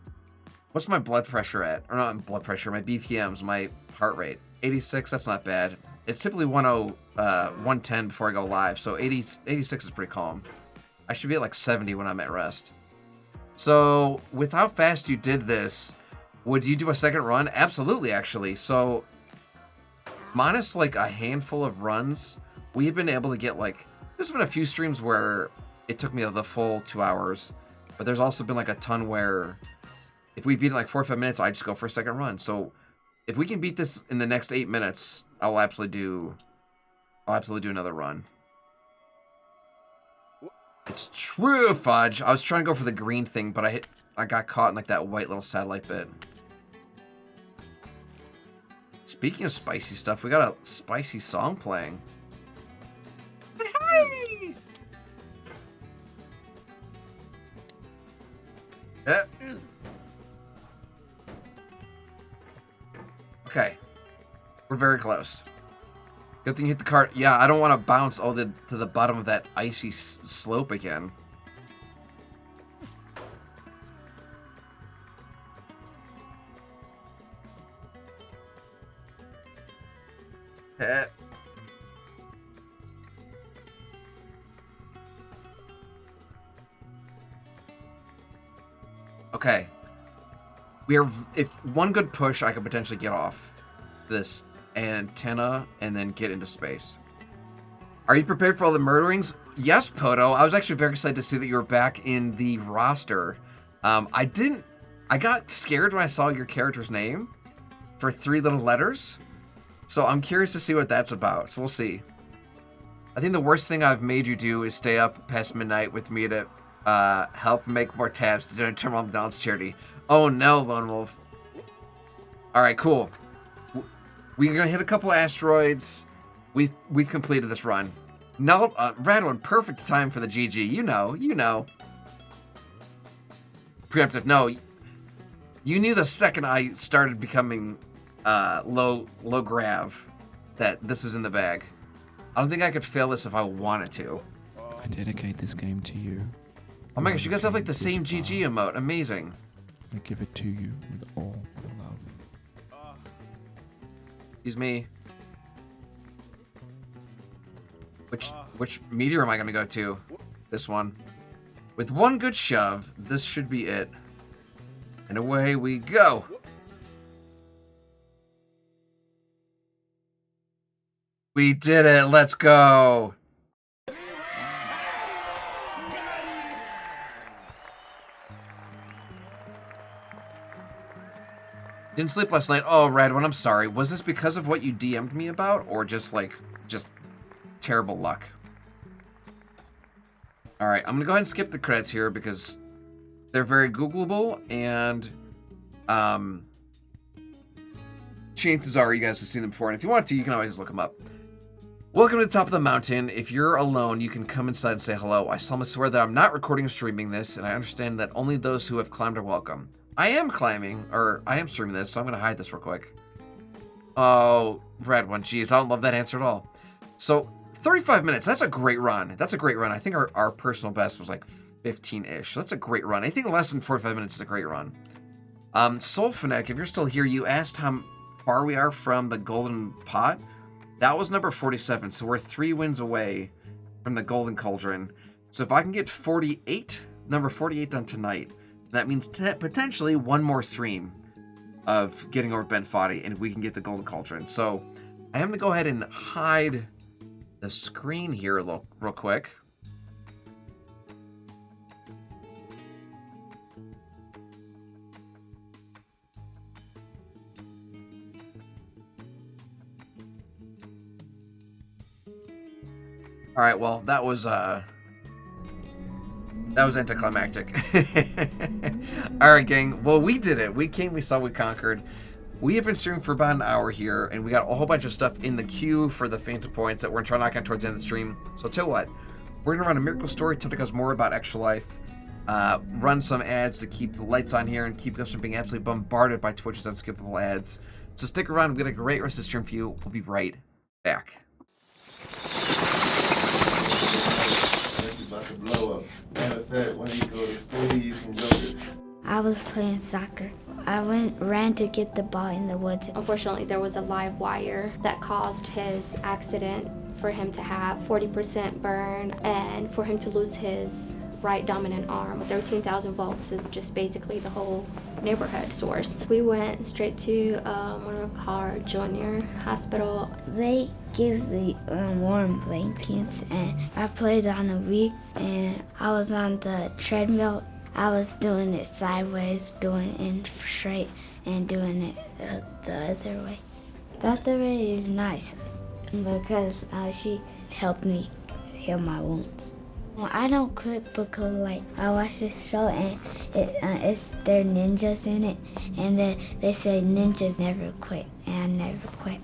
what's my blood pressure at? Or not blood pressure, my BPMs, my heart rate. 86, that's not bad. It's typically 110 before I go live, so 86 is pretty calm. I should be at like 70 when I'm at rest. So, with how fast you did this, would you do a second run? Absolutely, actually. So, minus like a handful of runs, we've been able to get like, there's been a few streams where it took me the full 2 hours, but there's also been like a ton where if we beat it in like 4 or 5 minutes, I just go for a second run. So if we can beat this in the next 8 minutes, I'll absolutely do another run. It's true, Fudge. I was trying to go for the green thing, but I got caught in like that white little satellite bit. Speaking of spicy stuff, we got a spicy song playing. Hey! Okay. We're very close. Good thing you hit the cart. Yeah, I don't want to bounce all to the bottom of that icy slope again. Okay. If one good push, I could potentially get off this antenna and then get into space. Are you prepared for all the murderings? Yes, Poto. I was actually very excited to see that you were back in the roster. I got scared when I saw your character's name for 3 little letters. So I'm curious to see what that's about. So we'll see. I think the worst thing I've made you do is stay up past midnight with me to help make more tabs to donate to McDonald's charity. Oh no, Lone Wolf. Alright, cool. We're gonna hit a couple asteroids. We've completed this run. No, Radwin, perfect time for the GG. You know. Preemptive, no. You knew the second I started becoming low grav that this was in the bag. I don't think I could fail this if I wanted to. I dedicate this game to you. Oh my gosh, you guys have like the same GG emote. Amazing. I give it to you with all my love. Excuse me. Which meteor am I gonna go to? This one. With one good shove, this should be it. And away we go. We did it. Let's go. Didn't sleep last night. Oh, Radwin, I'm sorry. Was this because of what you DM'd me about, or just terrible luck? All right, I'm gonna go ahead and skip the credits here because they're very Googleable, and chances are you guys have seen them before. And if you want to, you can always look them up. Welcome to the top of the mountain. If you're alone, you can come inside and say hello. I solemnly swear that I'm not recording or streaming this, and I understand that only those who have climbed are welcome. I am climbing, or I am streaming this, so I'm going to hide this real quick. Oh, Red one. Jeez, I don't love that answer at all. So, 35 minutes. That's a great run. That's a great run. I think our personal best was like 15-ish. So that's a great run. Anything less than 45 minutes is a great run. Soul Fanatic, if you're still here, you asked how far we are from the Golden Pot. That was number 47, so we're 3 wins away from the Golden Cauldron. So if I can get 48, number 48 done tonight, that means potentially one more stream of getting over Bennett Foddy, and we can get the Golden Cauldron. So I am going to go ahead and hide the screen here real quick. All right, well, that was anticlimactic. All right, gang. Well, we did it. We came, we saw, we conquered. We have been streaming for about an hour here, and we got a whole bunch of stuff in the queue for the Phantom Points that we're trying to knock on towards the end of the stream. So I'll tell you what, we're gonna run a miracle story, tell you guys more about Extra Life, run some ads to keep the lights on here and keep us from being absolutely bombarded by Twitch's unskippable ads. So stick around. We got a great rest of the stream for you. We'll be right back. About to blow up. Matter of fact, when you go to school, you can go. I was playing soccer. I ran to get the ball in the woods. Unfortunately, there was a live wire that caused his accident for him to have 40% burn and for him to lose his right dominant arm. 13,000 volts is just basically the whole neighborhood source. We went straight to Carr Junior Hospital. They give me warm blankets, and I played on the Wii, and I was on the treadmill. I was doing it sideways, doing it straight, and doing it the other way. The other way is nice because she helped me heal my wounds. Well, I don't quit because I watched this show and there are ninjas in it, and they say ninjas never quit, and I never quit.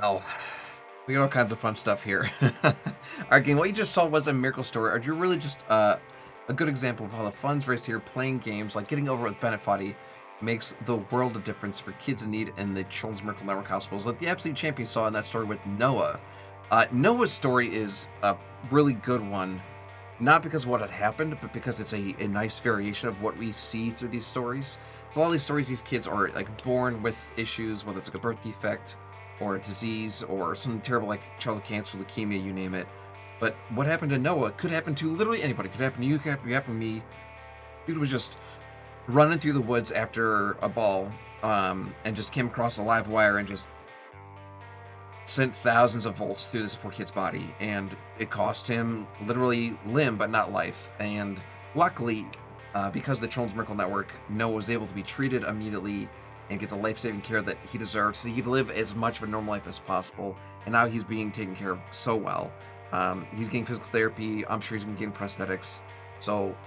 well, we got all kinds of fun stuff here. Alright, gang, what you just saw was a miracle story. Are you really just a good example of how the funds raised here playing games like Getting Over with Bennett Foddy makes the world of difference for kids in need in the Children's Miracle Network hospitals, like the absolute champion saw in that story with Noah. Noah's story is a really good one, not because of what had happened, but because it's a nice variation of what we see through these stories. So a lot of these stories, these kids are like born with issues, whether it's like a birth defect or a disease or something terrible like childhood cancer, leukemia, you name it. But what happened to Noah could happen to literally anybody. Could happen to you, could happen to me. Dude was just running through the woods after a ball and just came across a live wire and just sent thousands of volts through this poor kid's body, and it cost him literally limb but not life. And luckily, because of the Children's Miracle Network, Noah was able to be treated immediately and get the life-saving care that he deserved so he could live as much of a normal life as possible. And now he's being taken care of so well. He's getting physical therapy. I'm sure he's been getting prosthetics. So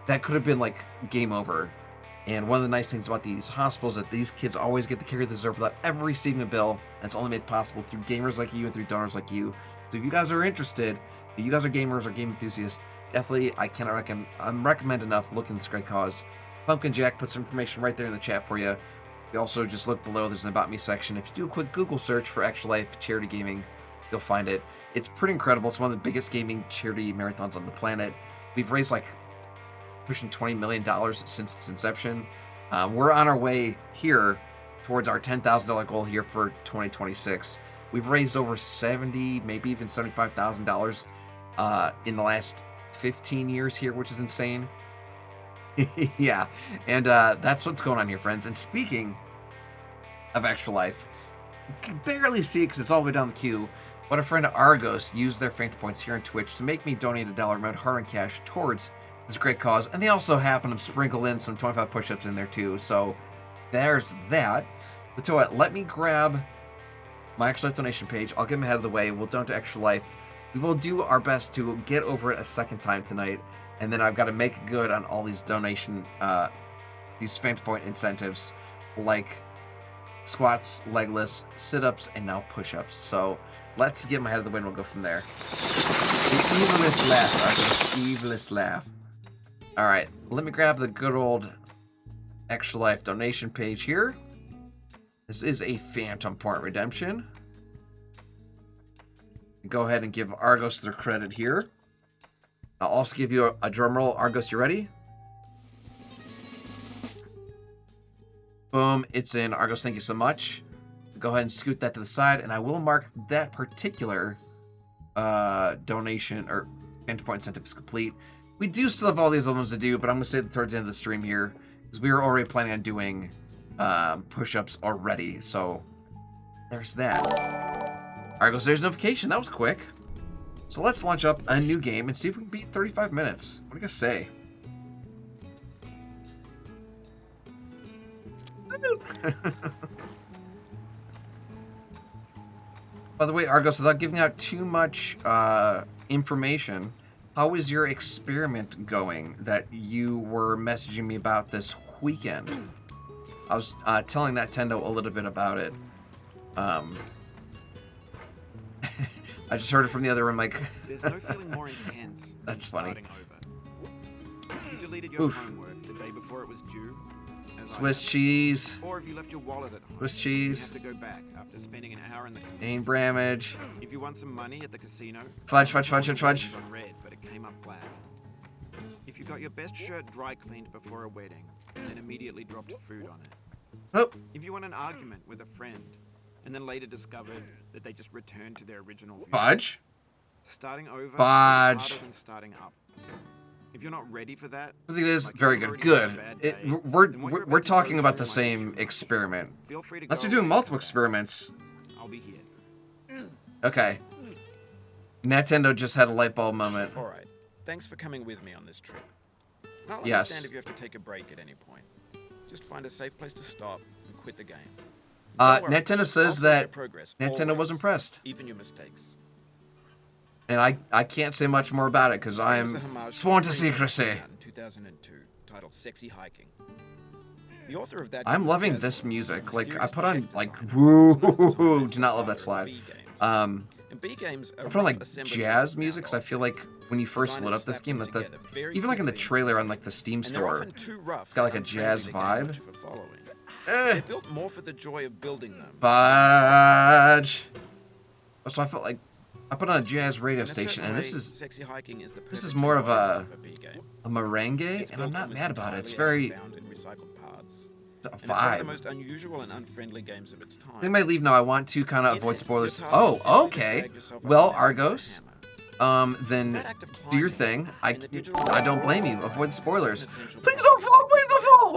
that could have been like game over. And one of the nice things about these hospitals is that these kids always get the care they deserve without ever receiving a bill. And it's only made possible through gamers like you and through donors like you. So if you guys are interested, if you guys are gamers or game enthusiasts, definitely I cannot recommend enough looking at this great cause. Pumpkin Jack put some information right there in the chat for you. You also just look below, there's an About Me section. If you do a quick Google search for Extra Life Charity Gaming, you'll find it. It's pretty incredible. It's one of the biggest gaming charity marathons on the planet. We've raised like pushing $20 million since its inception. We're on our way here towards our $10,000 goal here for 2026. We've raised over $70, maybe even $75,000 in the last 15 years here, which is insane. Yeah, and that's what's going on here, friends. And speaking of Extra Life, you can barely see it because it's all the way down the queue, but our friend Argos used their Phantom Points here on Twitch to make me donate $1 amount hard in cash towards this great cause, and they also happen to sprinkle in some 25 push-ups in there too, so there's that. But tell you what, let me grab my Extra Life donation page. I'll get them ahead of the way. We'll donate to Extra Life. We will do our best to get over it a second time tonight, and then I've got to make good on all these donation, these Phantom Point incentives, like squats, leg lifts, sit-ups, and now push-ups. So let's get them ahead of the way and we'll go from there. The evilest laugh, Argos. Evilest laugh. Alright, let me grab the good old Extra Life donation page here. This is a Phantom Point redemption. Go ahead and give Argos their credit here. I'll also give you a drum roll. Argos, you ready? Boom, it's in. Argos, thank you so much. Go ahead and scoot that to the side, and I will mark that particular donation or Phantom Point incentive is complete. We do still have all these other ones to do, but I'm going to say that towards the end of the stream here, because we were already planning on doing push-ups already, so there's that. Argos, there's notification. That was quick. So let's launch up a new game and see if we can beat 35 minutes. What do you guys say? By the way, Argos, without giving out too much information, how is your experiment going that you were messaging me about this weekend? I was telling Nintendo a little bit about it. I just heard it from the other room, like... There's no feeling more intense. That's funny. If you deleted your homework the day before it was due, Swiss cheese. Or if you left your wallet at home, Swiss cheese. you have to go back after spending an hour in the Name Bramage. If you won some money at the casino, Fudge. on red, but it came up black. If you got your best shirt dry cleaned before a wedding, and then immediately dropped food on it. Oh. If you won an argument with a friend, and then later discovered that they just returned to their original view. Fudge. Starting over is Fudge. harder than starting up. If you're not ready for that, I think it is very good. Good. We're talking about the same experiment. Unless you're doing multiple experiments. I'll be here. Okay. Nintendo just had a light bulb moment. All right. Thanks for coming with me on this trip. I'll Yes. understand if you have to take a break at any point. Just find a safe place to stop and quit the game. Nintendo says that progress, Nintendo was impressed. Even your mistakes. And I can't say much more about it because I am sworn to secrecy. 2002, titled Sexy Hiking. The author of that I'm game loving has this music. Like, I mysterious put on, check like, design. woo, do not love that slide. And B games I put on, like, jazz music, because I feel like when you first load up this game, like, even, like, in the trailer on, like, the Steam store, it's got, like, a jazz vibe. They're built more for the joy of building them. Fudge! So I felt like I put on a jazz radio station, and this is more of a merengue, and I'm not mad about it. It's very a vibe. It's one of the most unusual and unfriendly games of its time. They might leave now. I want to kind of avoid spoilers. Oh, okay. Well, Argos, then do your thing. I don't blame you. Avoid the spoilers. Please don't fall. Please don't fall.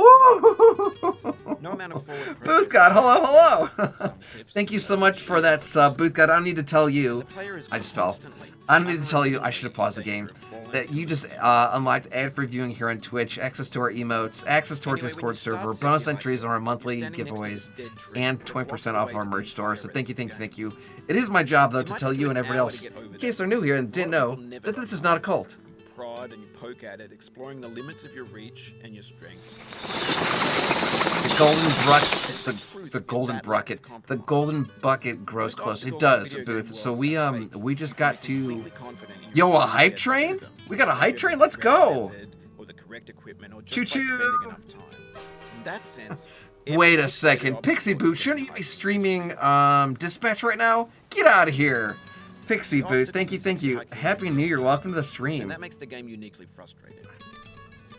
No amount of forward Booth God, hello. Thank you so much for that sub, Booth God. I don't need to tell you. I just fell. I don't need to tell you. I should have paused the game. That you just unlocked ad-free viewing here on Twitch, access to our emotes, access to our Discord server, bonus entries on our monthly giveaways, and 20% off our merch store. So thank you. It is my job, though, to tell you and everybody else, in case they're new here and didn't know, that this is not a cult. Prod and you poke at it, exploring the limits of your reach and your strength. The golden bucket grows close. It does, Booth. So we just got to, a hype train? We got a hype train? Let's go! Choo-choo! Wait a second, Pixie Boot, shouldn't you be streaming Dispatch right now? Get out of here! Pixie Boot, thank you. Happy New Year, welcome to the stream. And that makes the game uniquely frustrating.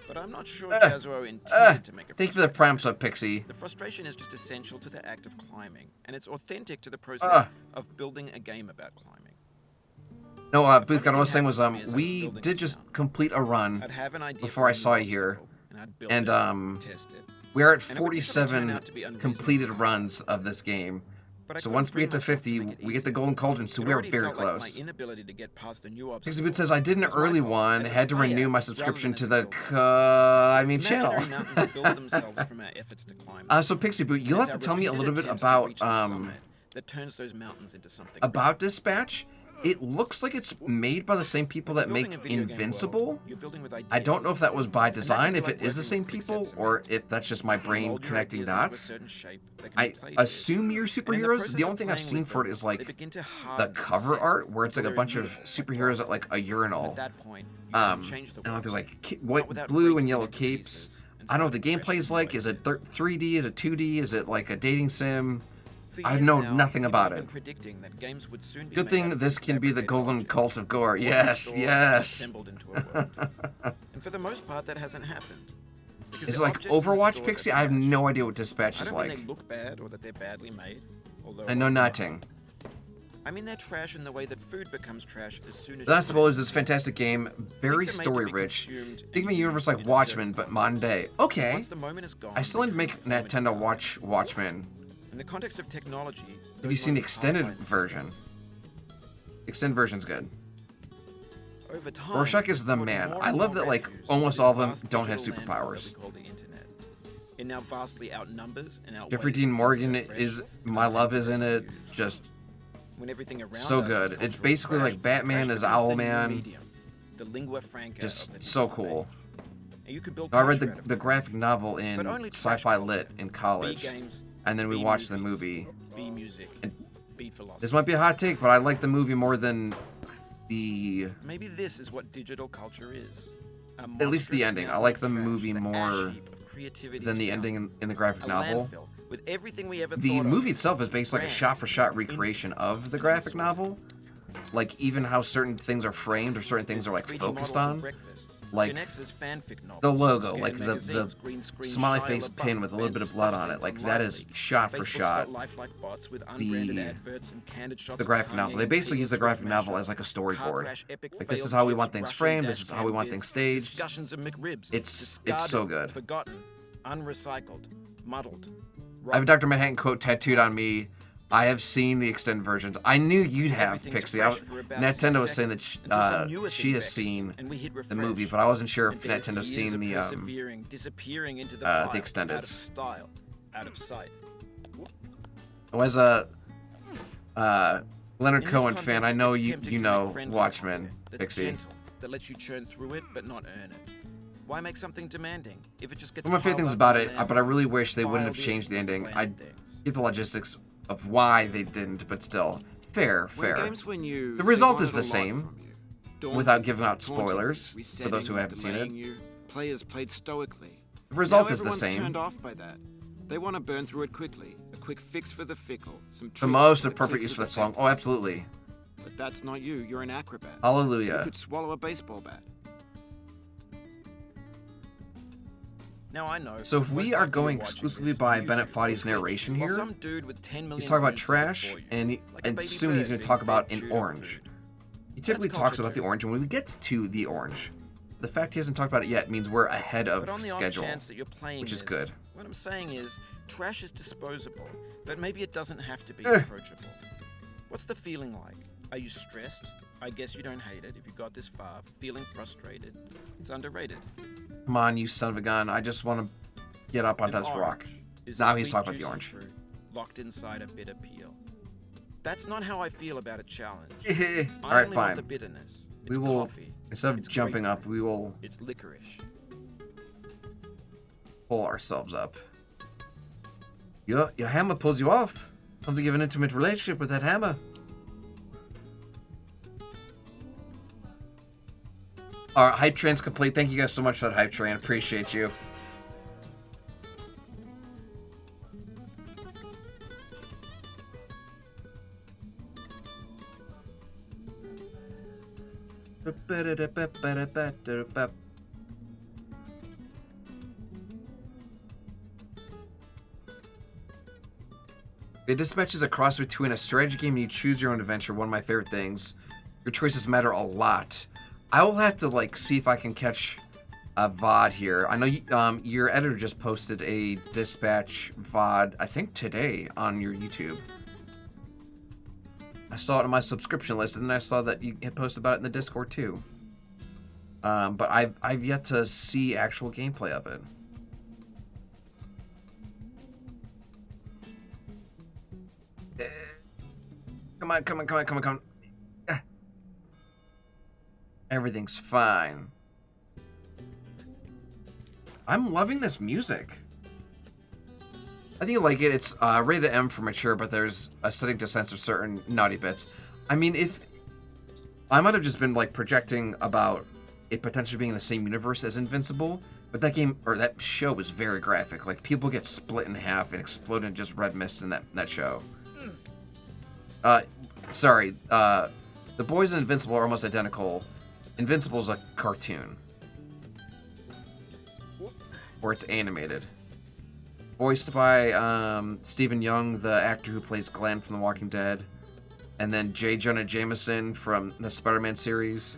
But I'm not sure Jazuo intended to make it. Thank you for the prime sub, Pixie. The frustration is just essential to the act of climbing, and it's authentic to the process of building a game about climbing. No, Booth God, what I was saying was, we did just complete a run before I saw you here, and we are at 47 completed runs of this game. So once we get to 50, we get the Golden Cauldron, so we are very close. Pixie Boot says, I did an early one, had to renew my subscription to the, channel. So Pixie Boot, you'll have to tell me a little bit about, about Dispatch. It looks like it's made by the same people that make Invincible. I don't know if that was by design, if it is the same people, or if that's just my brain connecting dots. I assume you're superheroes. The only thing I've seen for it is like the cover art, where it's like a bunch of superheroes at like a urinal. And there's like white, blue, and yellow capes. I don't know what the gameplay is like. Is it 3D? Is it 2D? Is it like a dating sim? I know nothing about it. Good thing this can be the golden cult of gore. Yes. And for the most part, that hasn't happened. Is it like Overwatch, Pixie? I have no idea what Dispatch is like. They look bad or that they're badly made. I know nothing. I mean, they're trash in the way that food becomes trash as soon as. I suppose it's a fantastic game, very story rich. Think of a universe like Watchmen, but modern day. Okay. I still need to make Nintendo watch Watchmen. In the context of technology, have you seen the extended version? Extended version's good. Over time, Rorschach is the man. I love that like almost all of them don't have superpowers. It now vastly outnumbers and outweighs. Jeffrey Dean Morgan is my love is in it. Just when everything around so good. It's basically like Batman as Owlman. Just so cool. I read the graphic novel in Sci-Fi Lit in college. And then we watched the movie. And this might be a hot take, but I like the movie more than the... Maybe this is what digital culture is. At least the ending. I like the movie more than the ending in the graphic novel. The movie itself is based like a shot-for-shot recreation of the graphic novel. Like even how certain things are framed or certain things are like focused on. Like the logo, like the smiley face pin with a little bit of blood on it, like that is shot for shot. The graphic novel. They basically use the graphic novel as like a storyboard. Like this is how we want things framed. This is how we want things staged. It's so good. Unrecycled, muddled. I have a Dr. Manhattan quote tattooed on me. I have seen the extended versions. I knew you'd have, Pixie. Nintendo was saying that she has seen the movie, but I wasn't sure if Nintendo's seen the extendeds. Out of sight. As a Leonard Cohen fan, I know you know Watchmen, Pixie. That lets you churn through it, but not earn it. Why make something demanding if it just gets? One of my favorite things about it, but I really wish they wouldn't have changed the ending. I get the logistics of why they didn't, but still, fair. The result is the same, without giving out spoilers for those who haven't seen it. Players played stoically. The result is the same. Turned off by that. They want to burn through it quickly. A quick fix for the fickle. Some the most appropriate use for that song. Oh, absolutely. But that's not you. You're an acrobat. Hallelujah. You could swallow a baseball bat. Now I know. So if we are going exclusively by Bennett Foddy's narration here, he's talking about trash, and soon he's going to talk about an orange. He typically talks about the orange, and when we get to the orange, the fact he hasn't talked about it yet means we're ahead of schedule, which is good. What I'm saying is, trash is disposable, but maybe it doesn't have to be approachable. What's the feeling like? Are you stressed? I guess you don't hate it if you got this far. Feeling frustrated. It's underrated. Come on, you son of a gun. I just want to get up onto this rock. Now he's talking about the orange. Fruit, locked inside a bitter peel. That's not how I feel about a challenge. Alright, fine. The bitterness. We will, instead of jumping up, we will... It's licorice. Pull ourselves up. Your hammer pulls you off. Sounds like you have an intimate relationship with that hammer. Our hype train's complete. Thank you guys so much for that hype train. Appreciate you. It dispatches a cross between a strategy game and you choose your own adventure. One of my favorite things. Your choices matter a lot. I will have to see if I can catch a VOD here. I know you, your editor just posted a dispatch VOD, I think today, on your YouTube. I saw it on my subscription list, and then I saw that you had posted about it in the Discord too. But I've yet to see actual gameplay of it. Come on. Everything's fine. I'm loving this music. I think you like it. It's rated M for mature, but there's a setting to censor certain naughty bits. I mean, if I might have just been projecting about it potentially being in the same universe as Invincible, but that game or that show was very graphic. Like people get split in half and explode in just red mist in that show. Sorry. The boys in Invincible are almost identical. Invincible's a cartoon. Or it's animated. Voiced by Stephen Young, the actor who plays Glenn from The Walking Dead. And then J. Jonah Jameson from the Spider-Man series.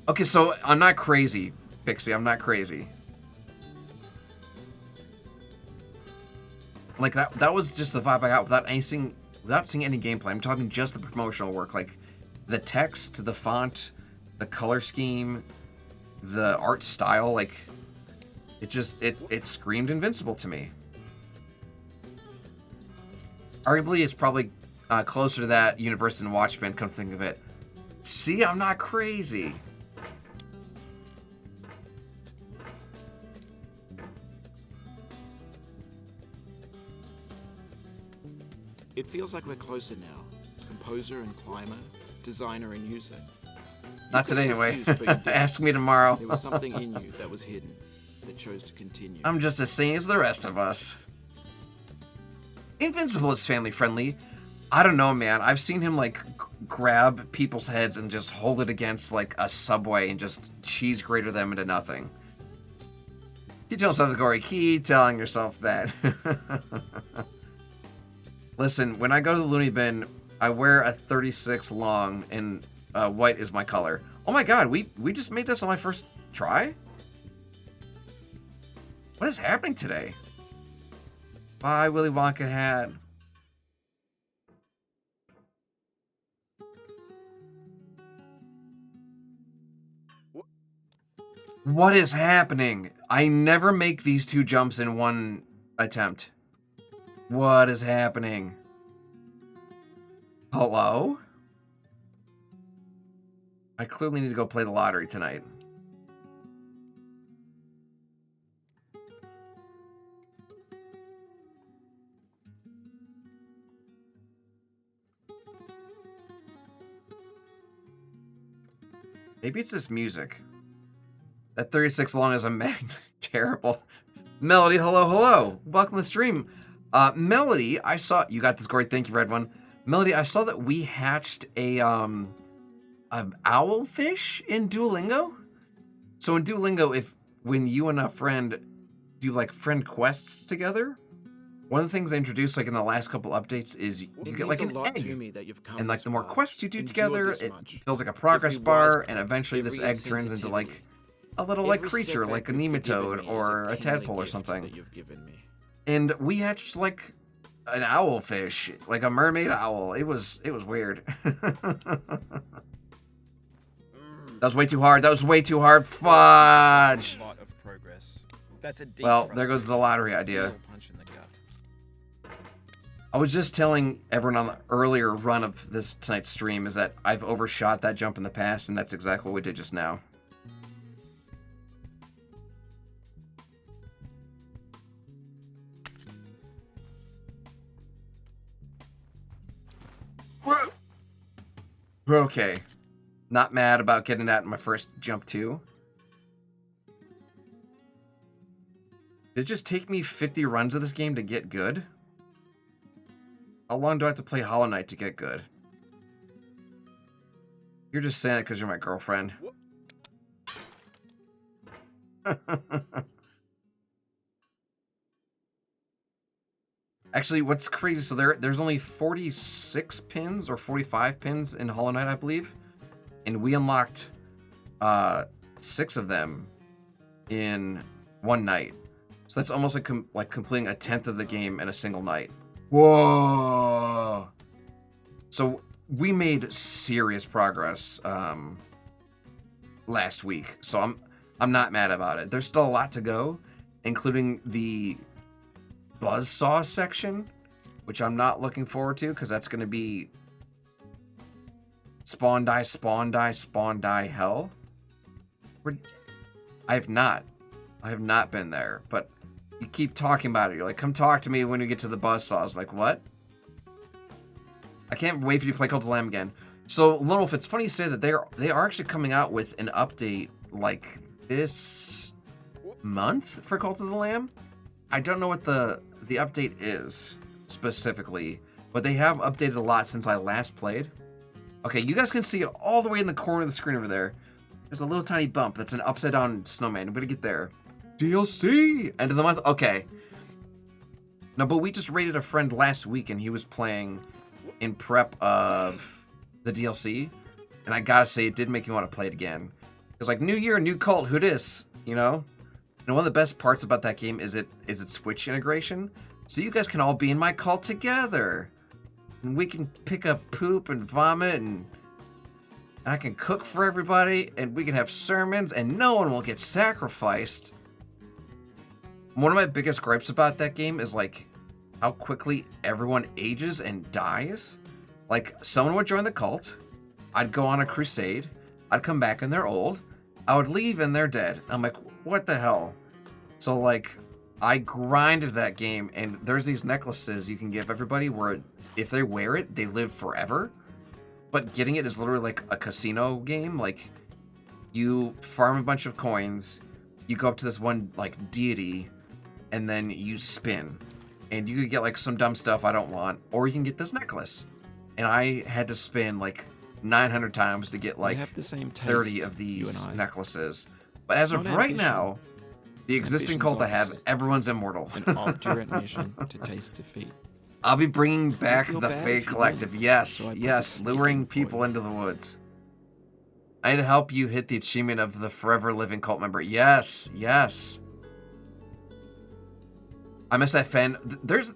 Okay, so I'm not crazy, Pixie. I'm not crazy. Like that was just the vibe I got without seeing any gameplay. I'm talking just the promotional work, like the text, the font, the color scheme, the art style. Like it screamed Invincible to me. Arguably, it's probably closer to that universe than Watchmen. Come to think of it. See, I'm not crazy. It feels like we're closer now. Composer and climber, designer and user. Not today, anyway. Ask me tomorrow. There was something in you that was hidden, that chose to continue. I'm just as sane as the rest of us. Invincible is family friendly. I don't know, man. I've seen him grab people's heads and just hold it against a subway and just cheese grater them into nothing. Keep telling yourself, Gorey. Keep telling yourself that. Listen, when I go to the loony bin, I wear a 36 long and white is my color. Oh my god, we just made this on my first try? What is happening today? Bye, Willy Wonka hat. What is happening? I never make these two jumps in one attempt. What is happening? Hello? I clearly need to go play the lottery tonight. Maybe it's this music. That 36 long as a mag. Terrible. Melody, hello. Welcome to the stream. Melody, I saw... You got this, Gorey. Thank you, Red One. Melody, I saw that we hatched an owlfish in Duolingo. So in Duolingo, when you and a friend do, like, friend quests together, one of the things they introduced, like, in the last couple updates is you get, like, an egg. And, like, the more quests you do together, it feels like a progress bar, and eventually this egg turns into, like, a little, like, creature, like a nematode or a tadpole or something. And we hatched, like, an owlfish, like a mermaid owl. It was weird. That was way too hard. Fudge! Well, there goes the lottery idea. I was just telling everyone on the earlier run of this tonight's stream is that I've overshot that jump in the past, and that's exactly what we did just now. We're okay. Not mad about getting that in my first jump too. Did it just take me 50 runs of this game to get good? How long do I have to play Hollow Knight to get good? You're just saying it because you're my girlfriend. Actually, what's crazy, so there's only 46 pins or 45 pins in Hollow Knight, I believe. And we unlocked 6 of them in one night. So that's almost like completing a 10th of the game in a single night. Whoa! So we made serious progress last week. So I'm not mad about it. There's still a lot to go, including the buzzsaw section, which I'm not looking forward to because that's going to be spawn die hell. I have not been there, but you keep talking about it. You're like, come talk to me when you get to the buzzsaws. Like, what? I can't wait for you to play Cult of the Lamb again. So, Lone, it's funny you say that they are actually coming out with an update like this month for Cult of the Lamb. I don't know what the update is specifically, but they have updated a lot since I last played. Okay, you guys can see it all the way in the corner of the screen over there. There's a little tiny bump that's an upside down snowman. I'm gonna get there. DLC! End of the month? Okay. No, but we just raided a friend last week and he was playing in prep of the DLC. And I gotta say, it did make me want to play it again. It was like, new year, new cult, who dis? You know? And one of the best parts about that game is its Switch integration. So you guys can all be in my cult together. And we can pick up poop and vomit and I can cook for everybody and we can have sermons and no one will get sacrificed. One of my biggest gripes about that game is like how quickly everyone ages and dies. Like someone would join the cult, I'd go on a crusade, I'd come back and they're old, I would leave and they're dead. I'm like, what the hell? So like, I grinded that game and there's these necklaces you can give everybody where if they wear it, they live forever. But getting it is literally like a casino game. Like, you farm a bunch of coins, you go up to this one like deity, and then you spin. And you could get like some dumb stuff I don't want, or you can get this necklace. And I had to spin like 900 times to get like 30 of these necklaces. But as of right now, the existing cult I have, everyone's immortal. An obdurate mission to taste defeat. I'll be bringing back the Fake Collective. Yes, yes, luring people into the woods. I need to help you hit the achievement of the forever living cult member. Yes, yes. I missed that fan.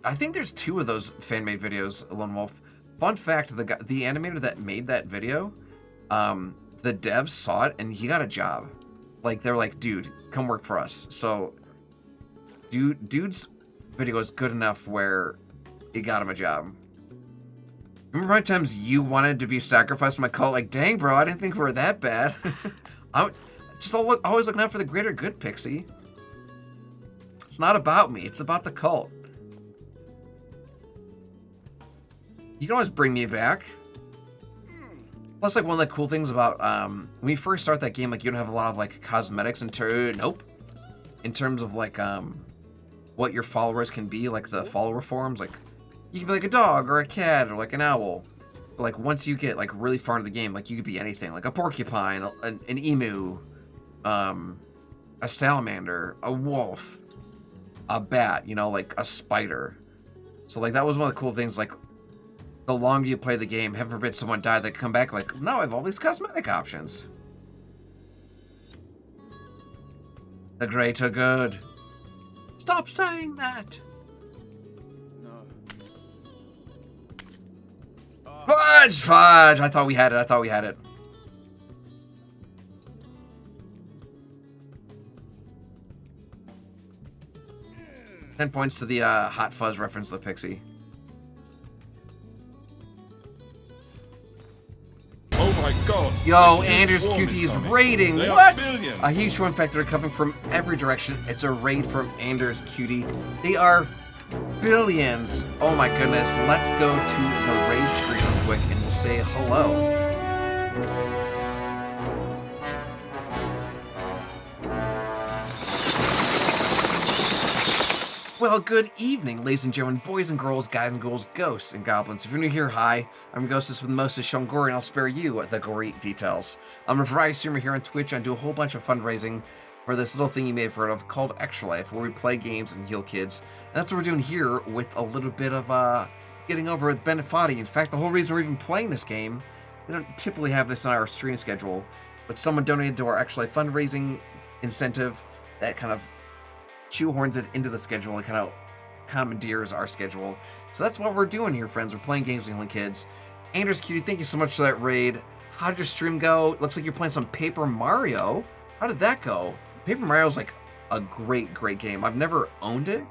I think there's 2 of those fan-made videos, Lone Wolf. Fun fact, the animator that made that video, the devs saw it and he got a job. Like, they're like, dude, come work for us. So, dude's video is good enough where it got him a job. Remember how many times you wanted to be sacrificed in my cult? Like, dang, bro, I didn't think we were that bad. I'm just always looking out for the greater good, Pixie. It's not about me. It's about the cult. You can always bring me back. Plus, like, one of the cool things about when you first start that game, like, you don't have a lot of like cosmetics in terms of like what your followers can be, like the follower forms. Like, you can be like a dog or a cat or like an owl. But like once you get like really far into the game, like you could be anything, like a porcupine, an emu, a salamander, a wolf, a bat. You know, like a spider. So like that was one of the cool things. Like, the longer you play the game, heaven forbid someone died, they come back like, now I have all these cosmetic options. The greater good. Stop saying that. No. Fudge! Fudge! I thought we had it. 10 points to the Hot Fuzz reference to the Pixie. Oh my god. Yo, Anders QT's raiding. They What? are billions. A huge swarm factor coming from every direction. It's a raid from Anders QT. They are billions. Oh my goodness. Let's go to the raid screen real quick and we'll say hello. Well, good evening, ladies and gentlemen, boys and girls, guys and girls, ghosts and goblins. If you're new here, hi, I'm Ghostus with most of Sean Gorey, and I'll spare you the gory details. I'm a variety streamer here on Twitch. I do a whole bunch of fundraising for this little thing you may have heard of called Extra Life, where we play games and heal kids. And that's what we're doing here with a little bit of getting over with Bennett Foddy. In fact, the whole reason we're even playing this game, we don't typically have this on our stream schedule, but someone donated to our Extra Life fundraising incentive that kind of shoehorns it into the schedule and kind of commandeers our schedule. So that's what we're doing here, friends. We're playing games with healing kids. Anders Cutie, thank you so much for that raid. How did your stream go? It looks like you're playing some Paper Mario. How did that go? Paper Mario's like a great game. I've never owned it,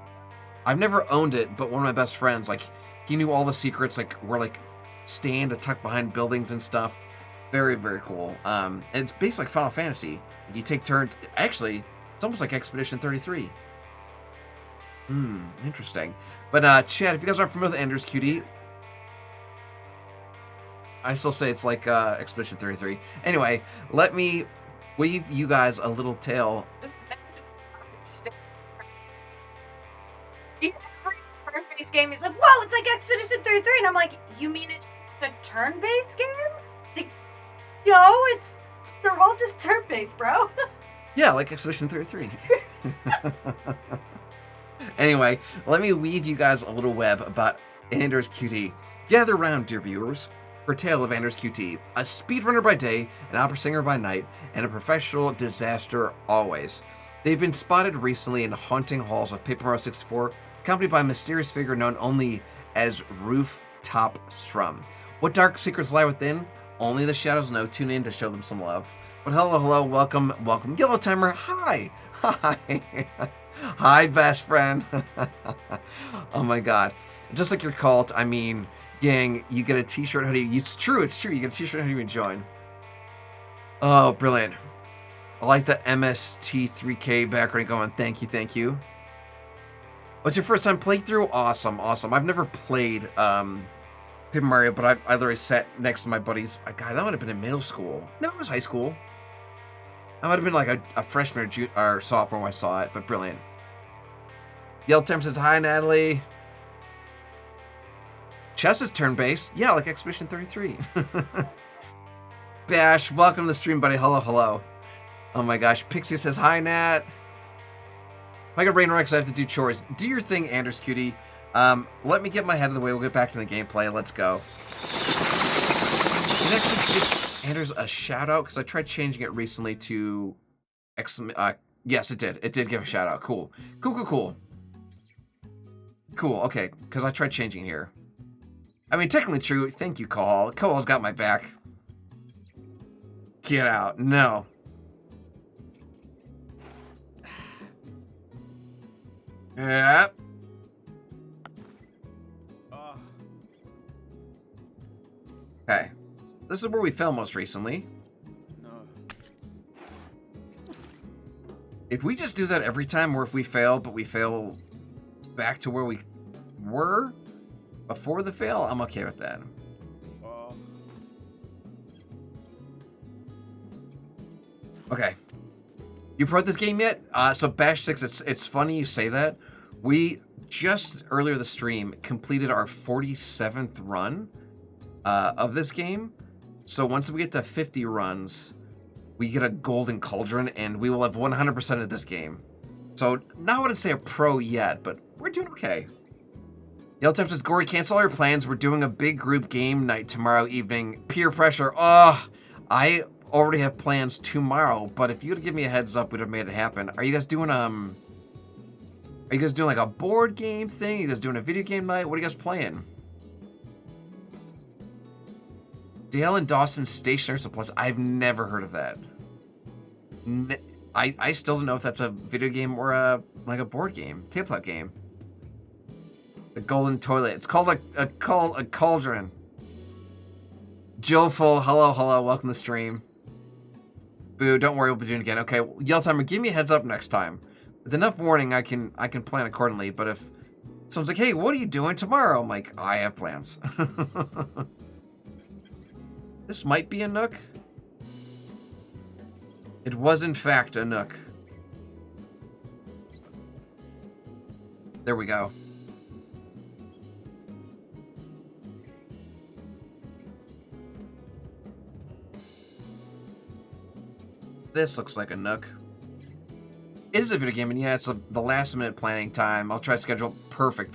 but one of my best friends, like, he knew all the secrets, like where like stand to tuck behind buildings and stuff. Very cool. And it's based like Final Fantasy. You take turns. Actually, it's almost like Expedition 33. Interesting. But chat, if you guys aren't familiar with Anders QT, I still say it's like Expedition 33. Anyway, let me weave you guys a little tale. Turn-based game. He's like, whoa, it's like Expedition 33, and I'm like, you mean it's a turn-based game? Like, no, they're all just turn-based, bro. Yeah, like Expedition 33. Anyway, let me weave you guys a little web about Anders QT. Gather round, dear viewers, for a tale of Anders QT, a speedrunner by day, an opera singer by night, and a professional disaster always. They've been spotted recently in haunting halls of Paper Mario 64, accompanied by a mysterious figure known only as Rooftop Strum. What dark secrets lie within? Only the shadows know. Tune in to show them some love. But hello, welcome, Yellow Timer, hi. Hi, best friend. Oh my god. Just like your cult, I mean, gang, you get a t-shirt hoodie. It's true, you get a t-shirt hoodie when you join. Oh, brilliant. I like the MST3K background going, thank you. What's your first time playthrough? Awesome. I've never played Paper Mario, but I literally sat next to my buddies. God, that would have been in middle school. No, it was high school. I might have been like a freshman or sophomore when I saw it, but brilliant. Yell Tim says, hi, Natalie. Chess is turn-based. Yeah, like Expedition 33. Bash, welcome to the stream, buddy. Hello. Oh my gosh. Pixie says, hi, Nat. If I got rain Rex, I have to do chores. Do your thing, Anders QT. Let me get my head out of the way. We'll get back to the gameplay. Let's go. And actually give Anders a shout out because I tried changing it recently to yes, it did. It did give a shout out. Cool. Okay, because I tried changing here. I mean, technically true. Thank you, Kohal. Kohal's got my back. Get out. No. Yep. this is where we fell most recently. If we just do that every time, or if we fail, but we fail back to where we were before the fail, I'm okay with that. Okay. You brought this game yet? So Bash 6, it's funny you say that. We just earlier the stream completed our 47th run of this game. So once we get to 50 runs, we get a golden cauldron, and we will have 100% of this game. So not want to say a pro yet, but we're doing okay. Yellow Time says, Gorey, cancel all your plans. We're doing a big group game night tomorrow evening. Peer pressure. Oh, I already have plans tomorrow, but if you would give me a heads up, we'd have made it happen. Are you guys doing like a board game thing? Are you guys doing a video game night? What are you guys playing? Dale and Dawson's Stationery Supplies. I've never heard of that. I still don't know if that's a video game or like a board game, tabletop game. The Golden Toilet. It's called a cauldron. Jill Full. Hello. Welcome to the stream. Boo. Don't worry. We'll be doing it again. Okay. Yell Timer. Give me a heads up next time. With enough warning, I can plan accordingly. But if someone's like, "Hey, what are you doing tomorrow?" I'm like, I have plans. This might be a nook. It was, in fact, a nook. There we go. This looks like a nook. It is a video game, and yeah, it's the last minute planning time. I'll try to schedule. Perfect.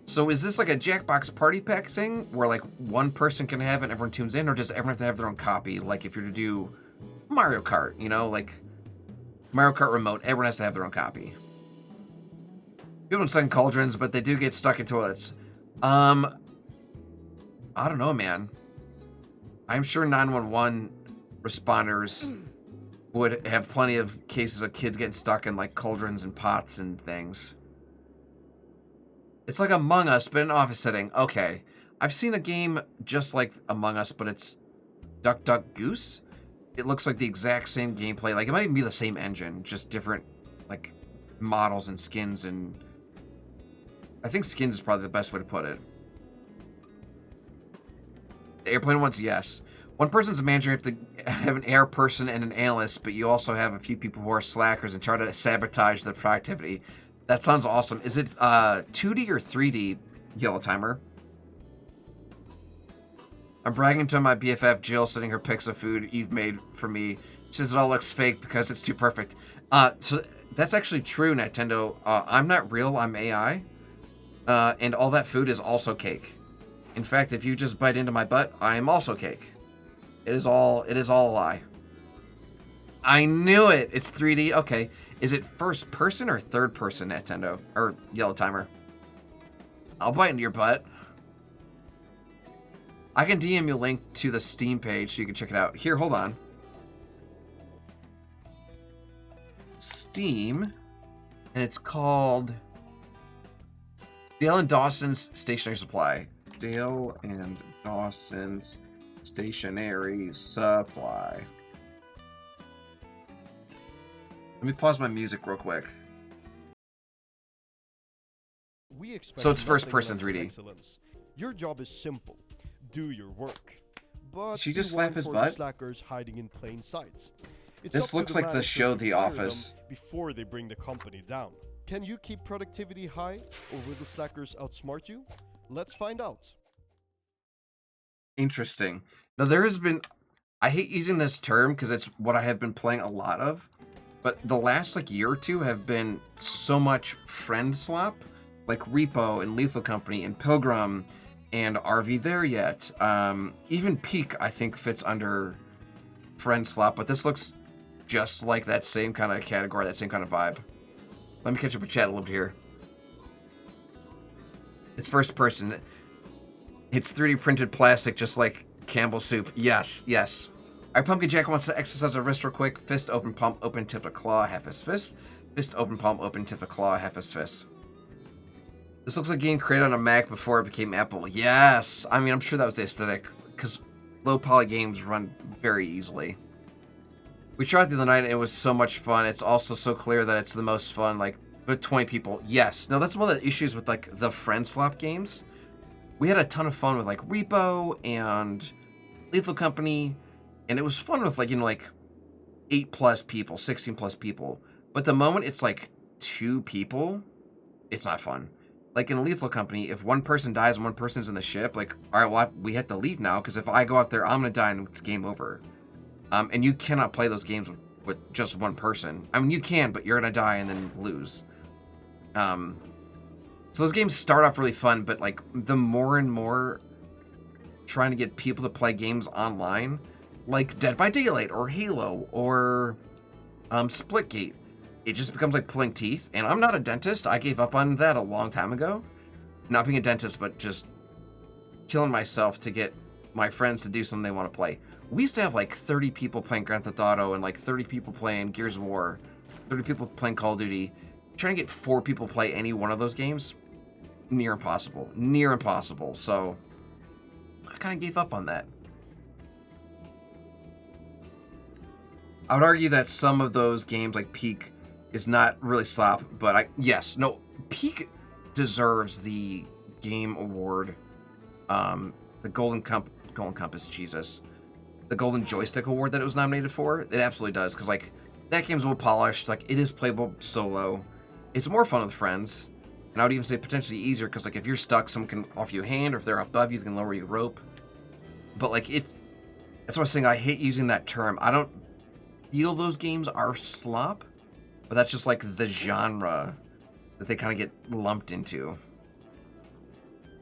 So is this like a Jackbox party pack thing where like one person can have it and everyone tunes in, or does everyone have to have their own copy? Like if you're to do Mario Kart, you know, like Mario Kart Remote, everyone has to have their own copy. People don't stuck in cauldrons, but they do get stuck in toilets. I don't know, man. I'm sure 911 responders would have plenty of cases of kids getting stuck in like cauldrons and pots and things. It's like Among Us, but in an office setting. Okay. I've seen a game just like Among Us, but it's Duck Duck Goose. It looks like the exact same gameplay. Like, it might even be the same engine, just different, like, models and skins, and I think skins is probably the best way to put it. The airplane ones, yes. One person's a manager. You have to have an air person and an analyst, but you also have a few people who are slackers and try to sabotage the productivity. That sounds awesome. Is it 2D or 3D, Yellow Timer? I'm bragging to my BFF Jill, sending her pics of food you've made for me. She says it all looks fake because it's too perfect. So that's actually true, Nintendo. I'm not real, I'm AI. And all that food is also cake. In fact, if you just bite into my butt, I am also cake. It is all a lie. I knew it! It's 3D. Okay. Is it first person or third person, Nintendo? Or Yellow Timer? I'll bite into your butt. I can DM you a link to the Steam page so you can check it out. Here, hold on. Steam. And it's called Dale and Dawson's Stationery Supply. Dale and Dawson's Stationery Supply. Let me pause my music real quick. So it's first person 3D. Excellence. Your job is simple. Do your work. But did she just slap his butt? Slackers hiding in plain sight. This looks like the show The Office. Before they bring the company down. Can you keep productivity high, or will the slackers outsmart you? Let's find out. Interesting. Now there has been, I hate using this term because it's what I have been playing a lot of, but the last like year or two have been so much friend slop, like Repo and Lethal Company and Pilgrim and RV There Yet. Even Peak I think fits under friend slop, but this looks just like that same kind of category, that same kind of vibe. Let me catch up with chat a little bit here. It's first person. It's 3D printed plastic, just like Campbell's soup. Yes, yes. Our Pumpkin Jack wants to exercise a wrist real quick. Fist, open, palm, open, tip of claw, half his fist. Fist, open, palm, open, tip of claw, half his fist. This looks like a game created on a Mac before it became Apple. Yes! I mean, I'm sure that was the aesthetic. Because low poly games run very easily. We tried the other night and it was so much fun. It's also so clear that it's the most fun, like, with 20 people. Yes. No, that's one of the issues with, like, the friend swap games. We had a ton of fun with, like, Repo and Lethal Company, and it was fun with, like, you know, like, 8+ people, 16+ people. But the moment it's, like, 2 people, it's not fun. Like, in Lethal Company, if one person dies and one person's in the ship, like, all right, well, we have to leave now, because if I go out there, I'm going to die and it's game over. And you cannot play those games with just one person. I mean, you can, but you're going to die and then lose. So those games start off really fun, but, like, the more and more trying to get people to play games online, like Dead by Daylight or Halo or Splitgate, it just becomes like pulling teeth. And I'm not a dentist. I gave up on that a long time ago. Not being a dentist, but just killing myself to get my friends to do something they want to play. We used to have like 30 people playing Grand Theft Auto and like 30 people playing Gears of War, 30 people playing Call of Duty. Trying to get 4 people play any one of those games, near impossible. Near impossible. So I kind of gave up on that. I would argue that some of those games, like Peak, is not really slap, but Peak deserves the game award, the Golden Compass, Jesus, the Golden Joystick Award that it was nominated for. It absolutely does, because like that game's well polished, like it is playable solo, it's more fun with friends, and I would even say potentially easier, because like if you're stuck, someone can offer you a hand, or if they're above you, they can lower you rope. But like that's what I was saying. I hate using that term. I don't feel those games are slop, but that's just like the genre that they kind of get lumped into.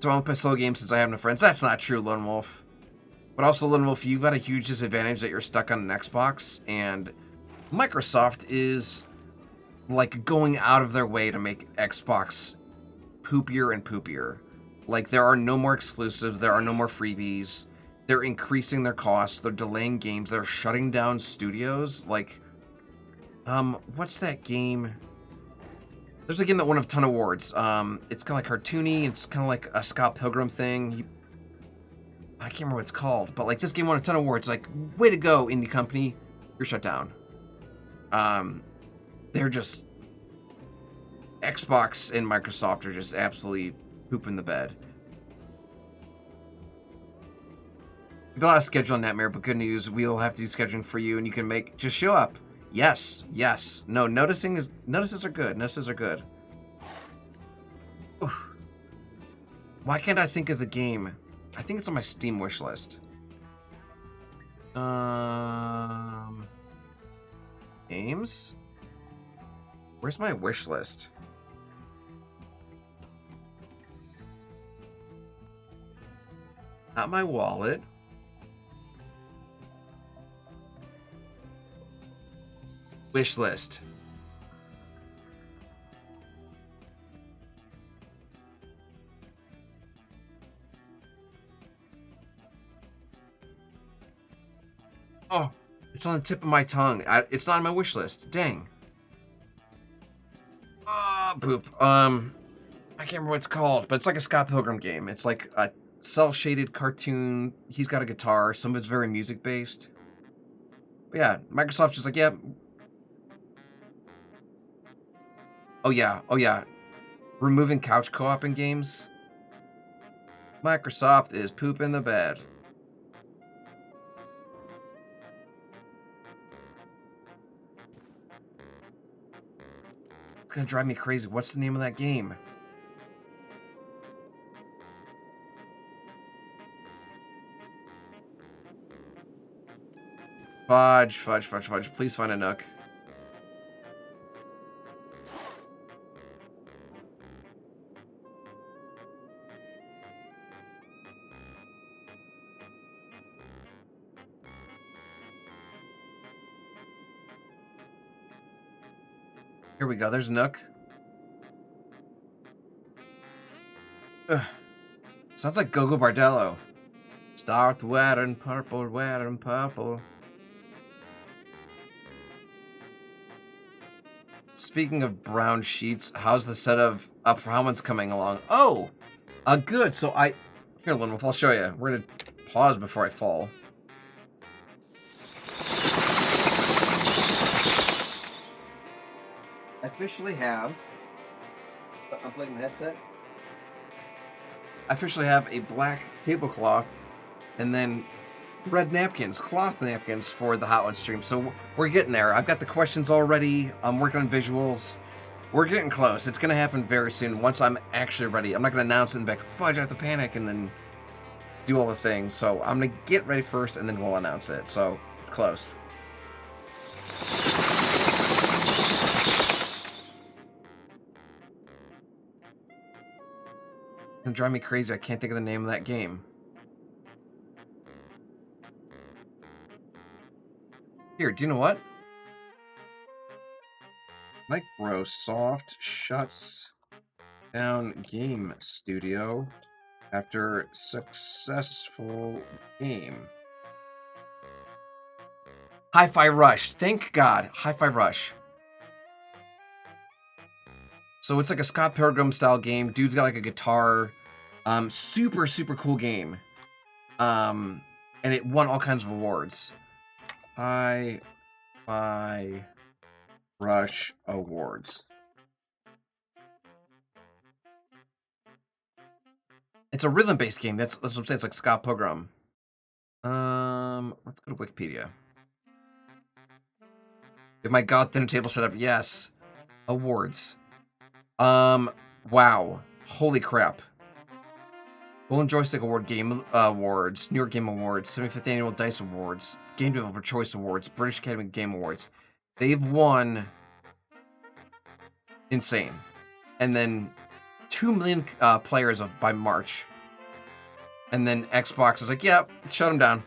So I don't play slow games since I have no friends. That's not true, Lone Wolf. But also, Lone Wolf, you've got a huge disadvantage that you're stuck on an Xbox, and Microsoft is like going out of their way to make Xbox poopier and poopier. Like, there are no more exclusives, there are no more freebies. They're increasing their costs, they're delaying games, they're shutting down studios. Like, what's that game? There's a game that won a ton of awards. It's kind of like cartoony, it's kind of like a Scott Pilgrim thing. I can't remember what it's called, but like this game won a ton of awards. Like, way to go, indie company, you're shut down. They're just, Xbox and Microsoft are just absolutely pooping the bed. We've got a schedule Nightmare, but good news, we'll have to do scheduling for you, and you can just show up. Yes. No, notices are good. Notices are good. Oof. Why can't I think of the game? I think it's on my Steam wish list. Games? Where's my wish list? Not my wallet. Wish list. Oh, it's on the tip of my tongue. It's not on my wish list. Dang. Poop. I can't remember what it's called, but it's like a Scott Pilgrim game. It's like a cel-shaded cartoon. He's got a guitar. Some of it's very music-based. But yeah, Microsoft's just like, yeah. Oh yeah. Removing couch co-op in games. Microsoft is pooping the bed. It's gonna drive me crazy. What's the name of that game? Fudge. Please find a nook. Here we go. There's Nook. Ugh. Sounds like Gogo Bardello. Start wearing purple. Speaking of brown sheets, how's the setup up for Hellman's coming along? Oh! Good. So here, Lone Wolf, I'll show you. We're gonna pause before I fall. I officially have... I'm playing the headset. I officially have a black tablecloth and then red napkins, cloth napkins for the Hot One stream. So we're getting there. I've got the questions already. I'm working on visuals. We're getting close. It's going to happen very soon once I'm actually ready. I'm not going to announce it and be like, fudge, I have to panic and then do all the things. So I'm going to get ready first and then we'll announce it. So it's close. It's going to drive me crazy. I can't think of the name of that game. Here, do you know what? Microsoft shuts down game studio after successful game. Hi-Fi Rush. Thank God. Hi-Fi Rush. So it's like a Scott Pilgrim style game. Dude's got like a guitar. Super, super cool game. And it won all kinds of awards. Hi-Fi Rush Awards. It's a rhythm-based game. That's what I'm saying. It's like Scott Pilgrim. Let's go to Wikipedia. Get my God dinner table set up. Yes. Awards. Wow. Holy crap. Golden Joystick Award Game Awards, New York Game Awards, 75th Annual DICE Awards, Game Developer Choice Awards, British Academy Game Awards. They've won insane. And then 2 million players by March. And then Xbox is like, yeah, shut them down.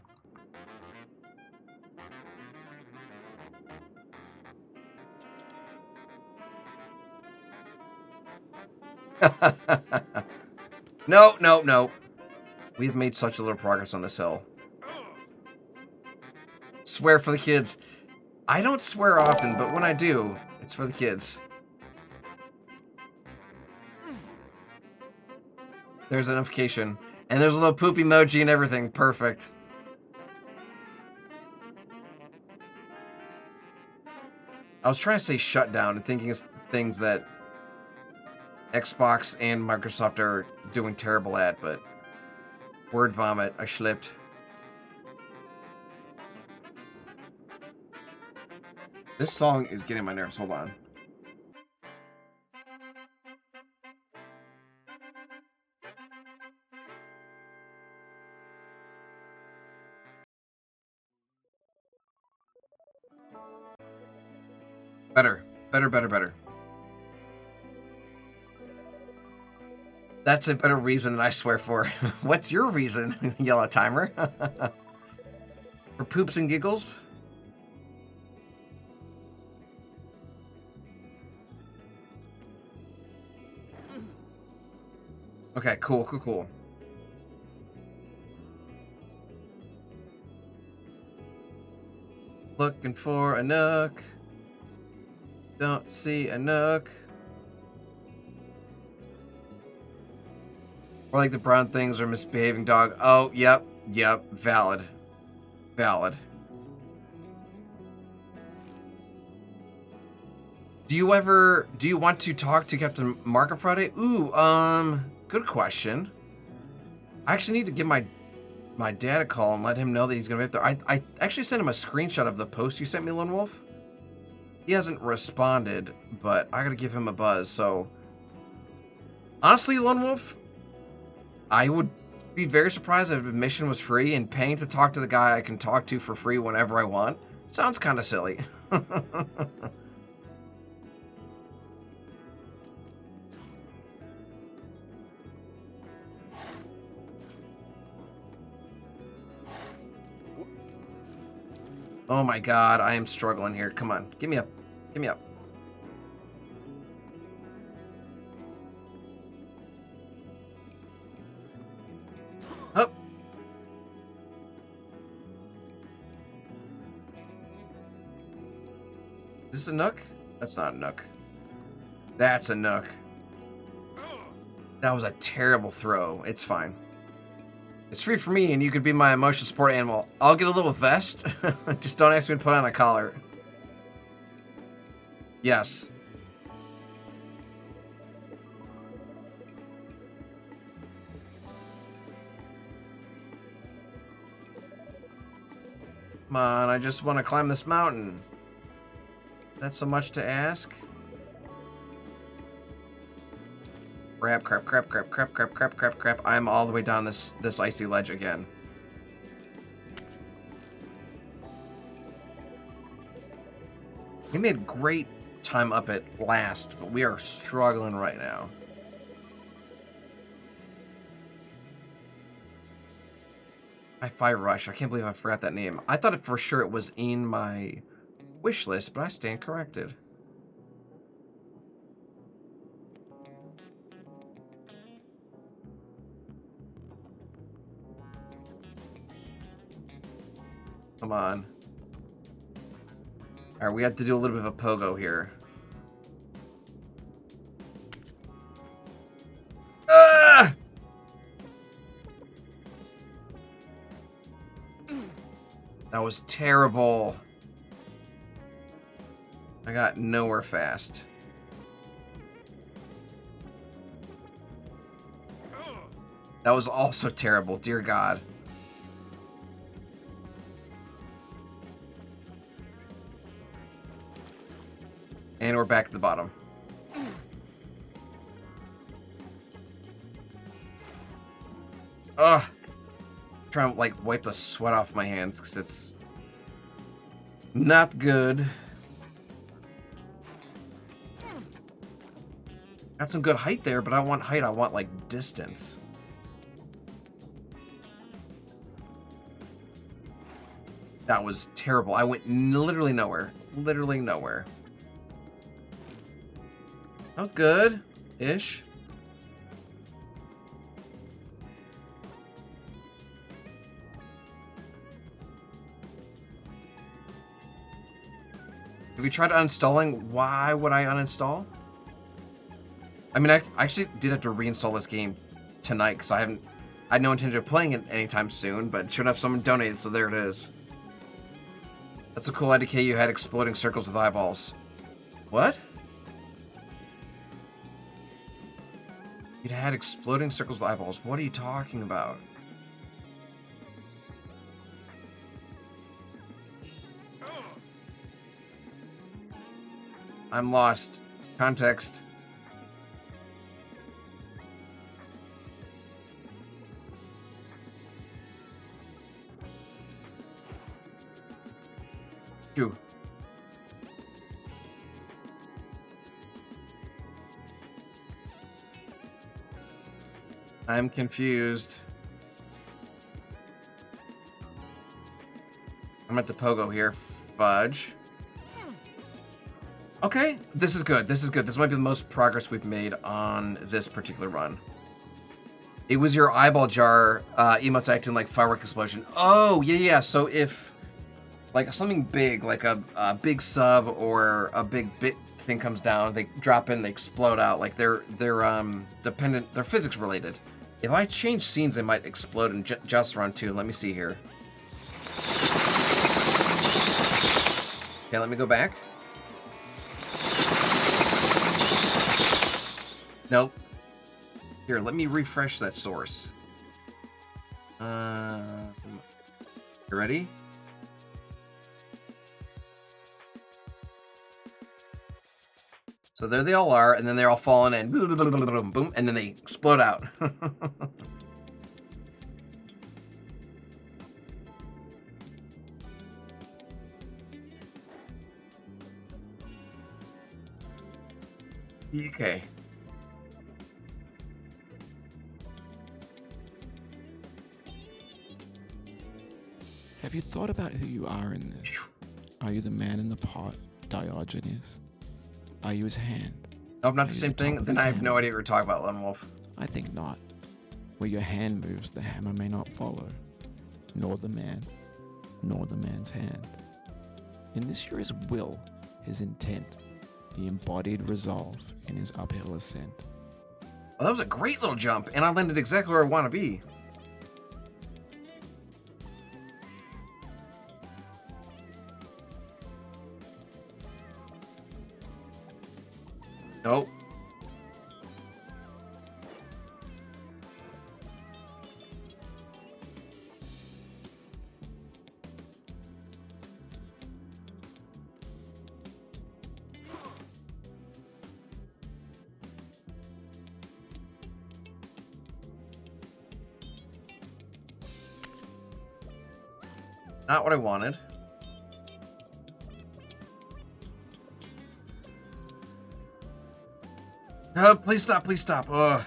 No. We've made such a little progress on this hill. Swear for the kids. I don't swear often, but when I do, it's for the kids. There's a notification. And there's a little poop emoji and everything. Perfect. I was trying to say shut down and thinking of things that Xbox and Microsoft are doing terrible at, but word vomit, I slipped. This song is getting my nerves. Hold on. Better. That's a better reason than I swear for. What's your reason, Yellow Timer? For poops and giggles? Okay, cool. Looking for a nook. Don't see a nook. Or like the brown things are misbehaving dog. Oh, yep. Valid. Do you want to talk to Captain Mark on Friday? Ooh, good question. I actually need to give my dad a call and let him know that he's gonna be up there. I actually sent him a screenshot of the post you sent me, Lone Wolf. He hasn't responded, but I gotta give him a buzz, so... Honestly, Lone Wolf, I would be very surprised if admission was free, and paying to talk to the guy I can talk to for free whenever I want sounds kind of silly. Oh my god, I am struggling here. Come on, give me up. Up. Is this a nook? That's not a nook. That's a nook. That was a terrible throw. It's fine. It's free for me, and you could be my emotional support animal. I'll get a little vest. Just don't ask me to put on a collar. Yes. Come on, I just want to climb this mountain. That's so much to ask. Crap, crap, crap, crap, crap, crap, crap, crap, crap. I'm all the way down this icy ledge again. We made great time up at last, but we are struggling right now. Hi-Fi Rush. I can't believe I forgot that name. I thought for sure it was in my wish list, but I stand corrected. Come on. Alright, we have to do a little bit of a pogo here. Ah! That was terrible. I got nowhere fast. That was also terrible, dear God. And we're back at the bottom. Ugh. Trying to like wipe the sweat off my hands because it's not good. Got some good height there, but I don't want height, I want like distance. That was terrible. I went literally nowhere. Literally nowhere. That was good-ish. Have you tried uninstalling? Why would I uninstall? I mean, I actually did have to reinstall this game tonight because I had no intention of playing it anytime soon, but sure enough, someone donated, so there it is. That's a cool IDK. You had exploding circles with eyeballs. What? You'd had exploding circles with eyeballs. What are you talking about? I'm lost. Context. Phew. I'm confused. I'm at the pogo here. Fudge. Okay, this is good. This is good. This might be the most progress we've made on this particular run. It was your eyeball jar emotes acting like firework explosion. Oh, yeah. So if like something big, like a big sub or a big bit thing comes down, they drop in, they explode out. Like they're dependent, they're physics related. If I change scenes, they might explode in just run 2. Let me see here. Okay, let me go back. Nope. Here, let me refresh that source. You ready? So there they all are, and then they're all falling in, boom, and then they explode out. Okay. Have you thought about who you are in this? Are you the man in the pot, Diogenes? Are you his hand? Nope, not the same thing. Then I have no idea what you're talking about, Lemon Wolf. I think not. Where your hand moves, the hammer may not follow, nor the man, nor the man's hand. In this you're his will, his intent, the embodied resolve in his uphill ascent. Well, that was a great little jump, and I landed exactly where I want to be. Nope. Not what I wanted. Please stop, please stop. Ugh.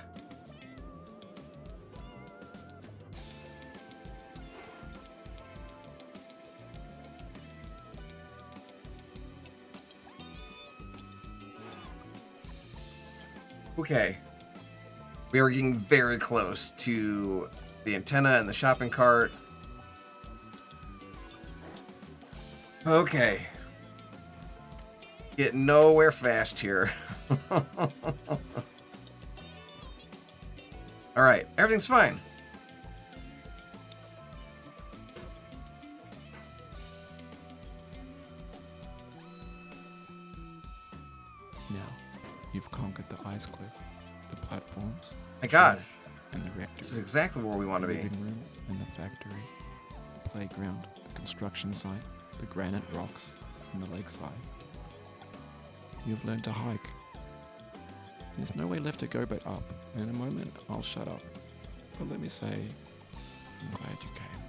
Okay. We are getting very close to the antenna and the shopping cart. Okay. Get nowhere fast here. Alright, everything's fine. Now, you've conquered the ice cliff, the platforms. My God. And the rectory. This is exactly where we want to be. The living room and the factory. The playground, the construction site, the granite rocks, and the lakeside. You've learned to hike. There's no way left to go but up. And in a moment, I'll shut up. But let me say, I'm glad you came.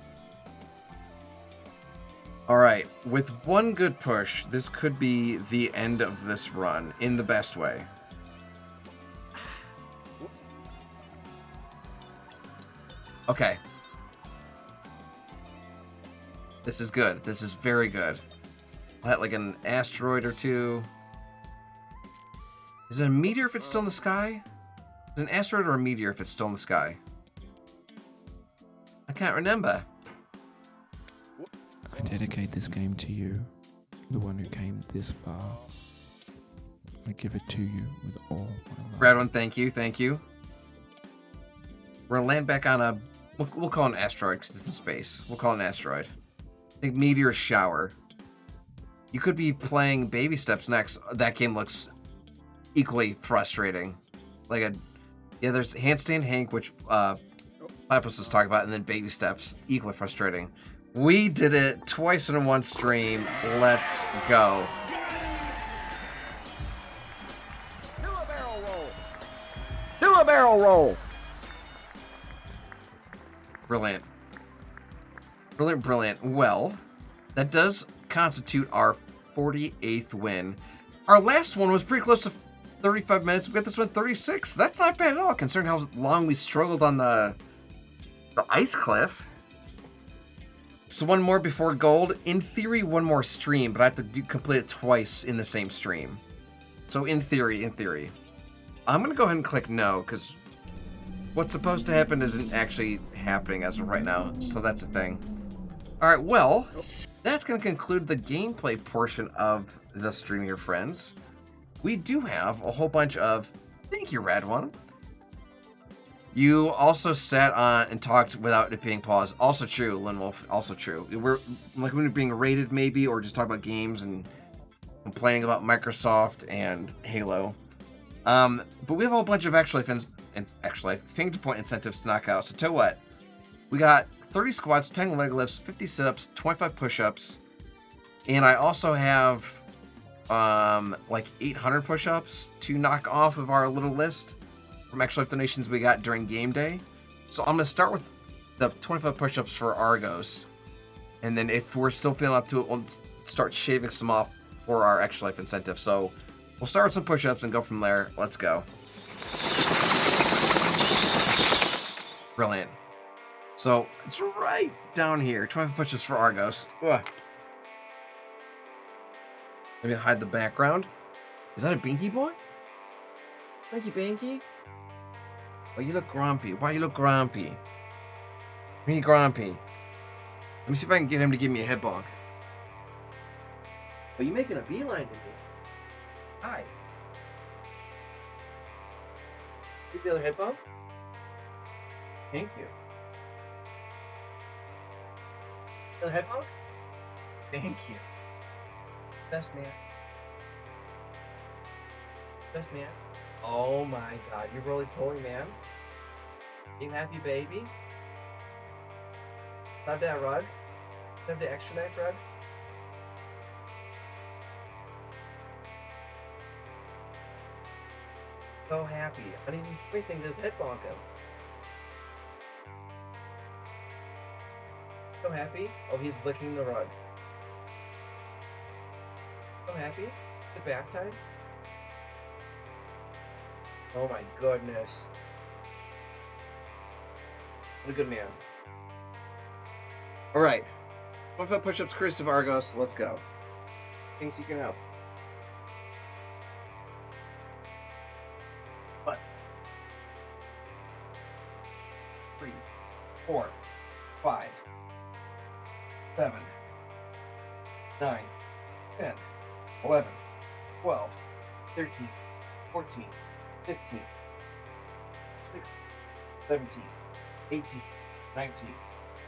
Alright, with one good push, this could be the end of this run, in the best way. Okay. This is good. This is very good. I'll hit like an asteroid or two. Is it a meteor if it's still in the sky? Is it an asteroid or a meteor if it's still in the sky? I can't remember. I dedicate this game to you, the one who came this far. I give it to you with all my love. Brad one, thank you, thank you. We're gonna land back on a, we'll call it an asteroid because it's in space. We'll call it an asteroid. I think meteor shower. You could be playing Baby Steps next. That game looks equally frustrating. Like a, yeah, there's Handstand Hank, which Platypus was talking about, and then Baby Steps, equally frustrating. We did it twice in one stream. Let's go. Do a barrel roll. Do a barrel roll. Brilliant. Brilliant, brilliant. Well, that does constitute our 48th win. Our last one was pretty close to 35 minutes. We got this one 36. That's not bad at all, considering how long we struggled on the ice cliff. So one more before gold. In theory, one more stream, but I have to complete it twice in the same stream. So in theory, I'm going to go ahead and click no, because what's supposed to happen isn't actually happening as of right now. So that's a thing. All right, well, that's going to conclude the gameplay portion of the stream here, friends. We do have a whole bunch of... Thank you, Rad One. You also sat on and talked without it being paused. Also true, Linwolf. Also true. We're like when we're being rated, maybe, or just talk about games and complaining about Microsoft and Halo. But we have a whole bunch of actually finger-to-point incentives to knock out. So tell you what, we got 30 squats, 10 leg lifts, 50 sit-ups, 25 push-ups, and I also have like 800 push-ups to knock off of our little list from extra life donations we got during game day. So I'm gonna start with the 25 push-ups for Argos, and then if we're still feeling up to it, we'll start shaving some off for our extra life incentive. So we'll start with some push-ups and go from there. Let's go. Brilliant. So it's right down here. 25 push-ups for Argos. Ugh. Maybe hide the background. Is that a Binky boy? Thank you, Binky. Oh, you look grumpy. Why you look grumpy? Why you grumpy? Let me see if I can get him to give me a head bonk. Oh, you making a beeline to me? Hi. Give me another head bonk? Thank you. Another head bonk? Thank you. Best man. Best man. Oh my god, you're really pulling, man. You happy, baby? Have that rug? Have the extra knife rug? So happy. I didn't even do anything to his head bonk him. So happy? Oh, he's licking the rug. So happy? The back time? Oh my goodness. What a good man. Alright. 1 foot push-ups, Chris of Argos. Let's go. Things you can help. 1, 3, 4, 5, 7, 9, 10, 11, 12, 13, 14, 15, 16, 17, 18, 19,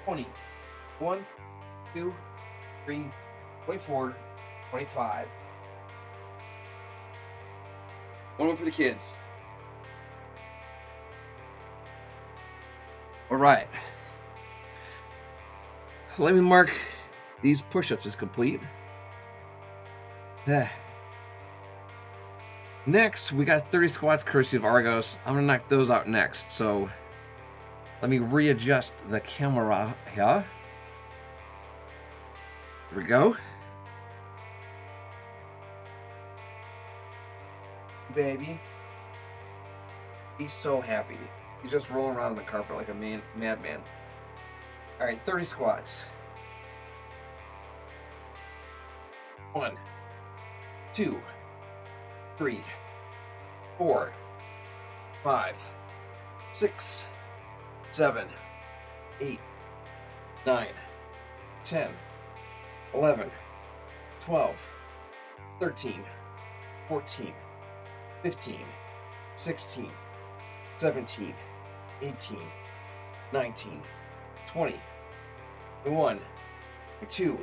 20, 1, 2, 3, 24, 25. One more for the kids. All right. Let me mark these push-ups as complete. Next, we got 30 squats courtesy of Argos. I'm gonna knock those out next, so let me readjust the camera here. Here we go. Baby. He's so happy. He's just rolling around on the carpet like a madman. Alright, 30 squats. 1, 2, 3, 4, 5, 6, 7, 8, 9, 10, 11, 12, 13, 14, 15, 16, 17, 18, 19, 20, 21, 22,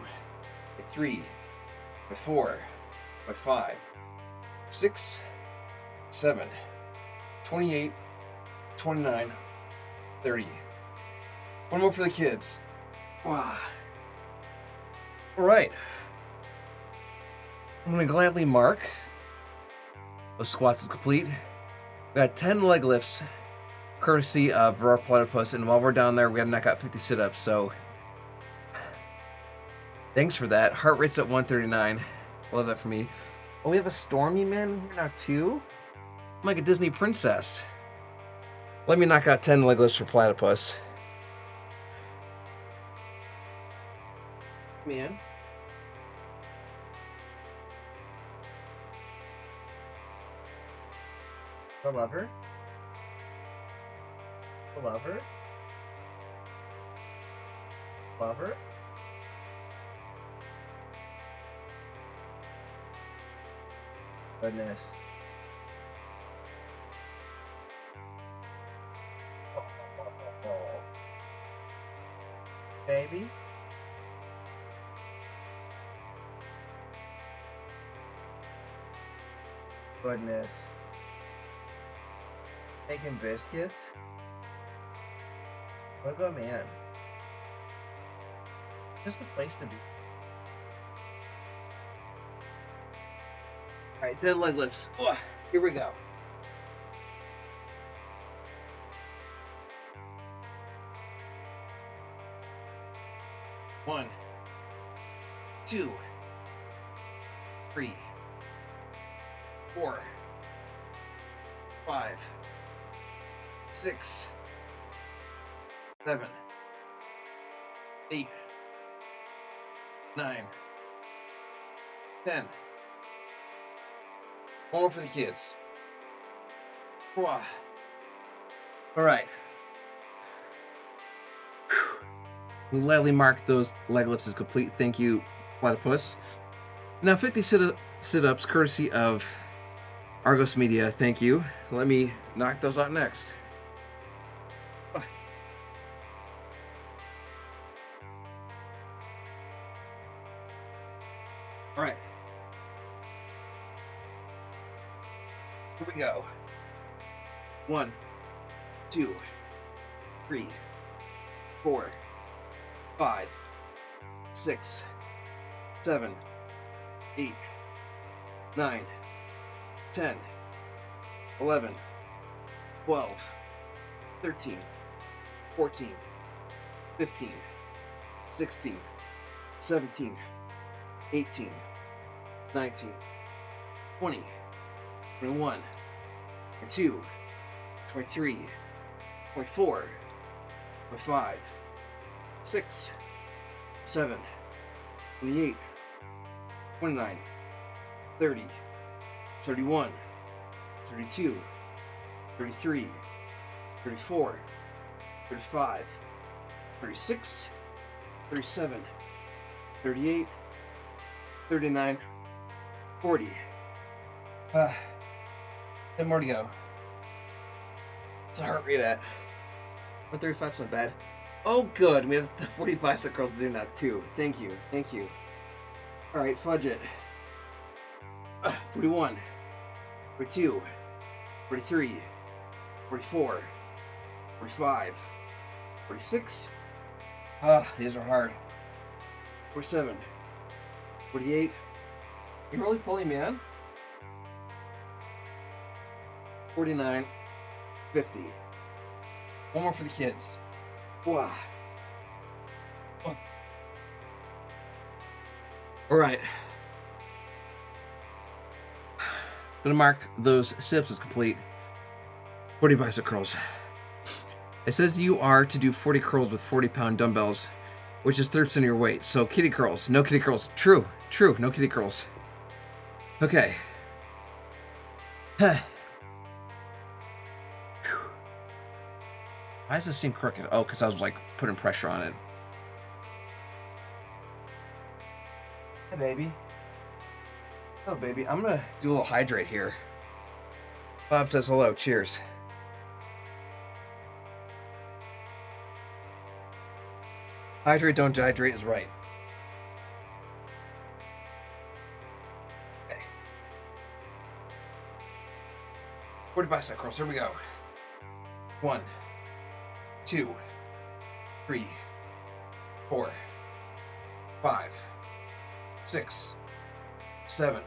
23, 24, 25, 6, 7, 28, 29, 30. One more for the kids. Wow. All right. I'm going to gladly mark those squats is complete. We got 10 leg lifts, courtesy of Roar Platypus, and while we're down there, we got to knock out 50 sit-ups, so thanks for that. Heart rate's at 139. Love that for me. Oh, we have a Stormy Man here now, too? I'm like a Disney princess. Let me knock out 10 leg lifts for Platypus. Man. I love her. I love her. Love her. Goodness. Baby. Goodness. Making biscuits? What a man. Just the place to be. Alright, 10 leg lifts. Ugh, here we go. One, 2, 3, 4, 5, 6, 7, 8, 9, 10. One more for the kids. All right. We'll gladly mark those leg lifts as complete. Thank you, Platypus. Now 50 sit-ups courtesy of Argos Media. Thank you. Let me knock those out next. All right. Here we go. 1, 2, 3, 4, 5, 6, 7, 8, 9, 10, 11, 12, 13, 14, 15, 16, 17, 18, 19, 20, 21, 22, 23, 24, 25, 6, 7, 28, 29, 30, 31, 32, 33, 34, 35, 36, 37, 38, 39, 40. 10 more to go. What's the heart rate at? 135's not bad. Oh, good. We have the 40 bicep curls to do now, too. Thank you. Thank you. Alright, fudge it. 41, 42, 43, 44, 45, 46. These are hard. 47, 48. You're really pulling me on? 49, 50. One more for the kids. Wow. Alright. Gonna mark those sit-ups as complete. 40 bicep curls. It says you are to do 40 curls with 40-pound dumbbells, which is 30% of your weight. So kitty curls. No kitty curls. True. True. No kitty curls. Okay. Why does this seem crooked? Oh, because I was like putting pressure on it. Hey, baby. Oh, baby. I'm gonna do a little hydrate here. Bob says hello. Cheers. Hydrate, don't dehydrate is right. Okay. 40 bicep curls. Here we go. 1, 2, 3, 4, 5, 6, 7,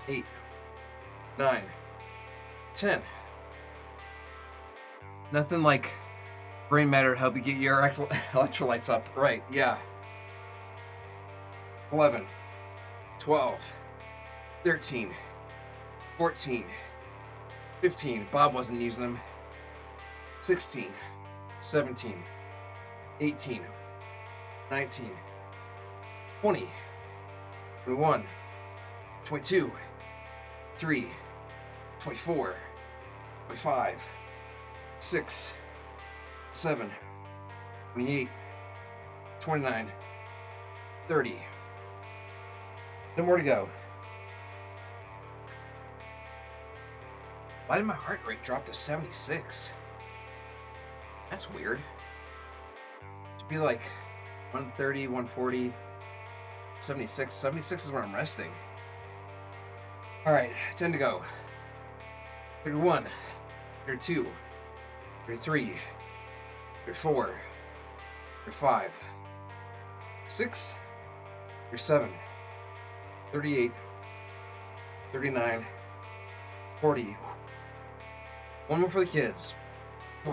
8, 9, 10. Nothing like brain matter to help you get your electrolytes up. Right, yeah. 11, 12, 13, 14, 15. Bob wasn't using them. 16, 17, 18, 19, 20, 21, 22, 3, 24, 25, 6, 7, 28, 29, 30. No more to go. Why did my heart rate drop to 76? That's weird. To be like 130, 140, 76. 76 is where I'm resting. Alright, 10 to go. 31, 32, 33, 34, 35, 6, 37, 38, 39, 40. One more for the kids. My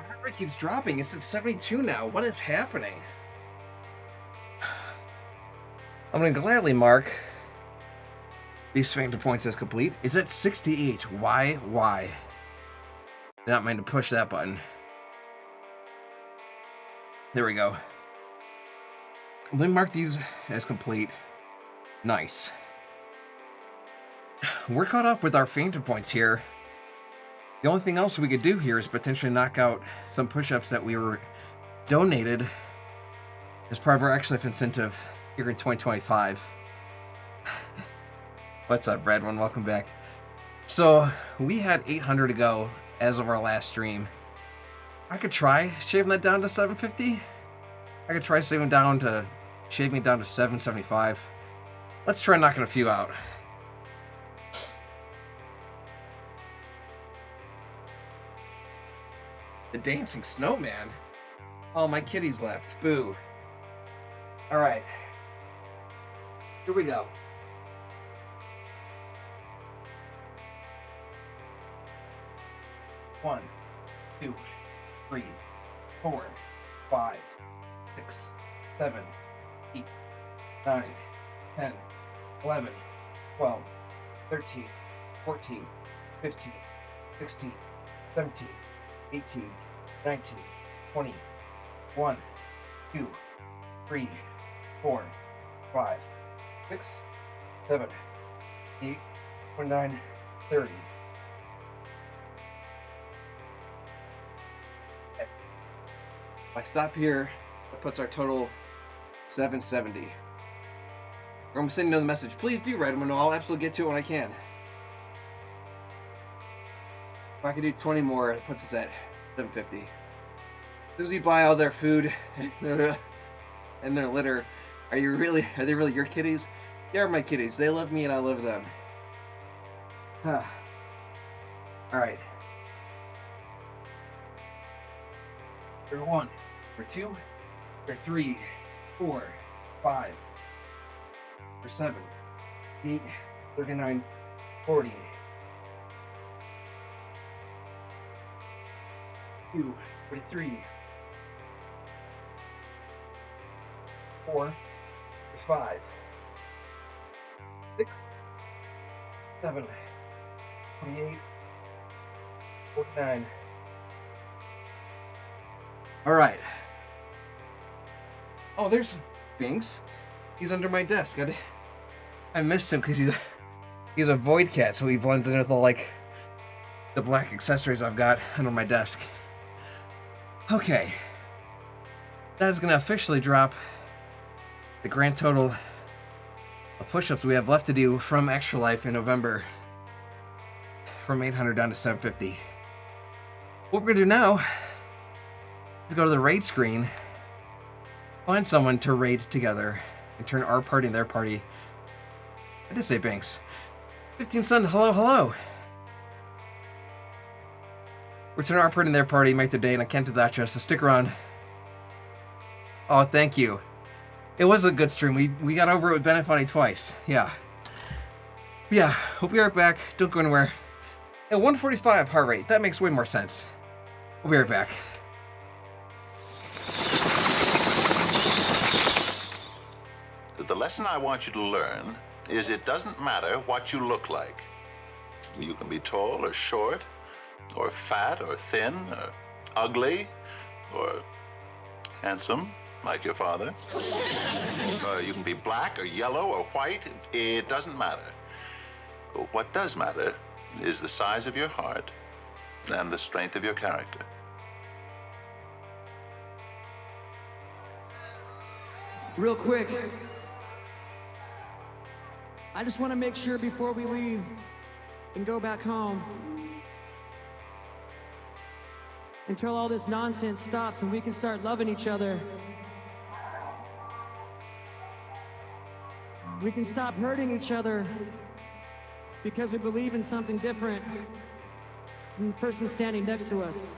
heart rate keeps dropping. It's at 72 now. What is happening? I'm going to gladly mark these Phantom points as complete. It's at 68. Why? Did not mean to push that button. There we go. Let me mark these as complete. Nice. We're caught up with our Phantom points here. The only thing else we could do here is potentially knock out some push-ups that we were donated as part of our Action Life incentive here in 2025. What's up, Brad One? Welcome back. So, we had 800 to go as of our last stream. I could try shaving that down to 750. I could try shaving it down to 775. Let's try knocking a few out. The dancing snowman? Oh, my kitty's left. Boo. Alright. Here we go. 1, 2, 3, 4, 5, 6, 7, 8, 9, 10, 11, 12, 13, 14, 15, 16, 17, 18, 19, 20, 1, 2, 3, 4, 5, 6, 7, 8, 9, 30. If I stop here, that puts our total 770. I'm sending another message. Please do write them, and I'll absolutely get to it when I can. If I could do 20 more, it puts us at 750. As soon as you buy all their food and their litter, are they really your kitties? They are my kitties. They love me and I love them. Alright. Number 1, number 2, number 3, 4, 5, number 7, 8, 39, 40. 2, 43, 4, 5, 6, 7, 28, 49. All right. Oh, there's Binks. He's under my desk. I missed him because he's a void cat, so he blends in with all like the black accessories I've got under my desk. Okay. That is going to officially drop the grand total of push-ups we have left to do from Extra Life in November, from 800 down to 750. What we're going to do now is go to the raid screen, find someone to raid together, and turn our party and their party. I did say Banks. 15 Sun, hello, hello. Return our party and their party, make their day, and I can't do that just, so stick around. Oh, thank you. It was a good stream. We got over it with Bennett Foddy twice. Yeah. We'll be right back. Don't go anywhere. At 145 heart rate. That makes way more sense. We'll be right back. The lesson I want you to learn is it doesn't matter what you look like. You can be tall or short, or fat or thin, or ugly, or handsome, like your father. You can be black or yellow or white. It doesn't matter. What does matter is the size of your heart and the strength of your character. Real quick, I just want to make sure before we leave and go back home, until all this nonsense stops and we can start loving each other, we can stop hurting each other because we believe in something different than the person standing next to us.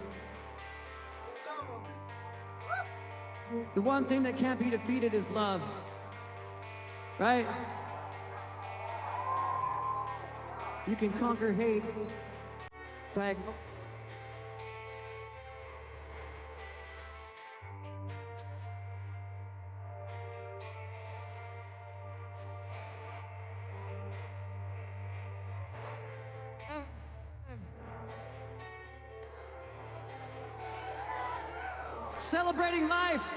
The one thing that can't be defeated is love, right? You can conquer hate by celebrating life.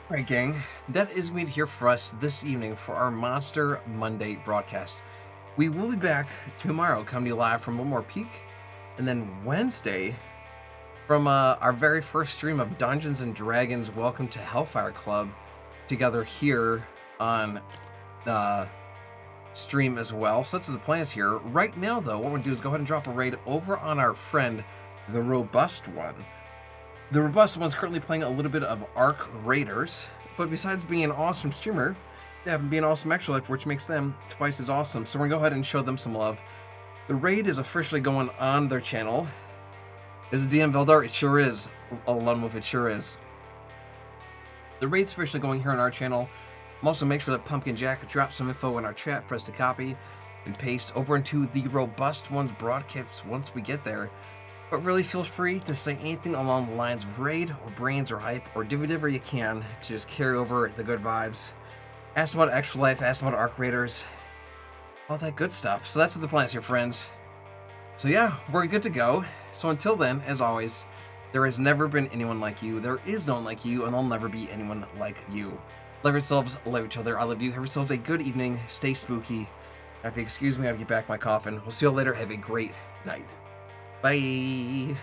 Alright, gang, that is going to be here for us this evening for our Monster Monday broadcast. We will be back tomorrow, coming to you live from one more peak, and then Wednesday from our very first stream of Dungeons and Dragons Welcome to Hellfire Club together here on stream as well. So that's the plans here. Right now, though, what we're going to do is go ahead and drop a raid over on our friend the robust one. The robust one's currently playing a little bit of Arc Raiders, but besides being an awesome streamer, they happen to be an awesome extra life, which makes them twice as awesome. So we're gonna go ahead and show them some love. The raid is officially going on their channel. Is it DM Veldar? It sure is. Alone move, it sure is. The raid's officially going here on our channel. Also, make sure that Pumpkin Jack drops some info in our chat for us to copy and paste over into the robust one's broadcasts once we get there. But really feel free to say anything along the lines of raid or brains or hype, or do whatever you can to just carry over the good vibes. Ask about Extra Life, ask about Arc Raiders, all that good stuff. So that's what the plan is here, friends. So yeah, we're good to go. So until then, as always, there has never been anyone like you, there is no one like you, and there'll never be anyone like you. Love yourselves, love each other, I love you. Have yourselves a good evening, stay spooky. Now, if you excuse me, I have to get back my coffin. We'll see you later, have a great night. Bye!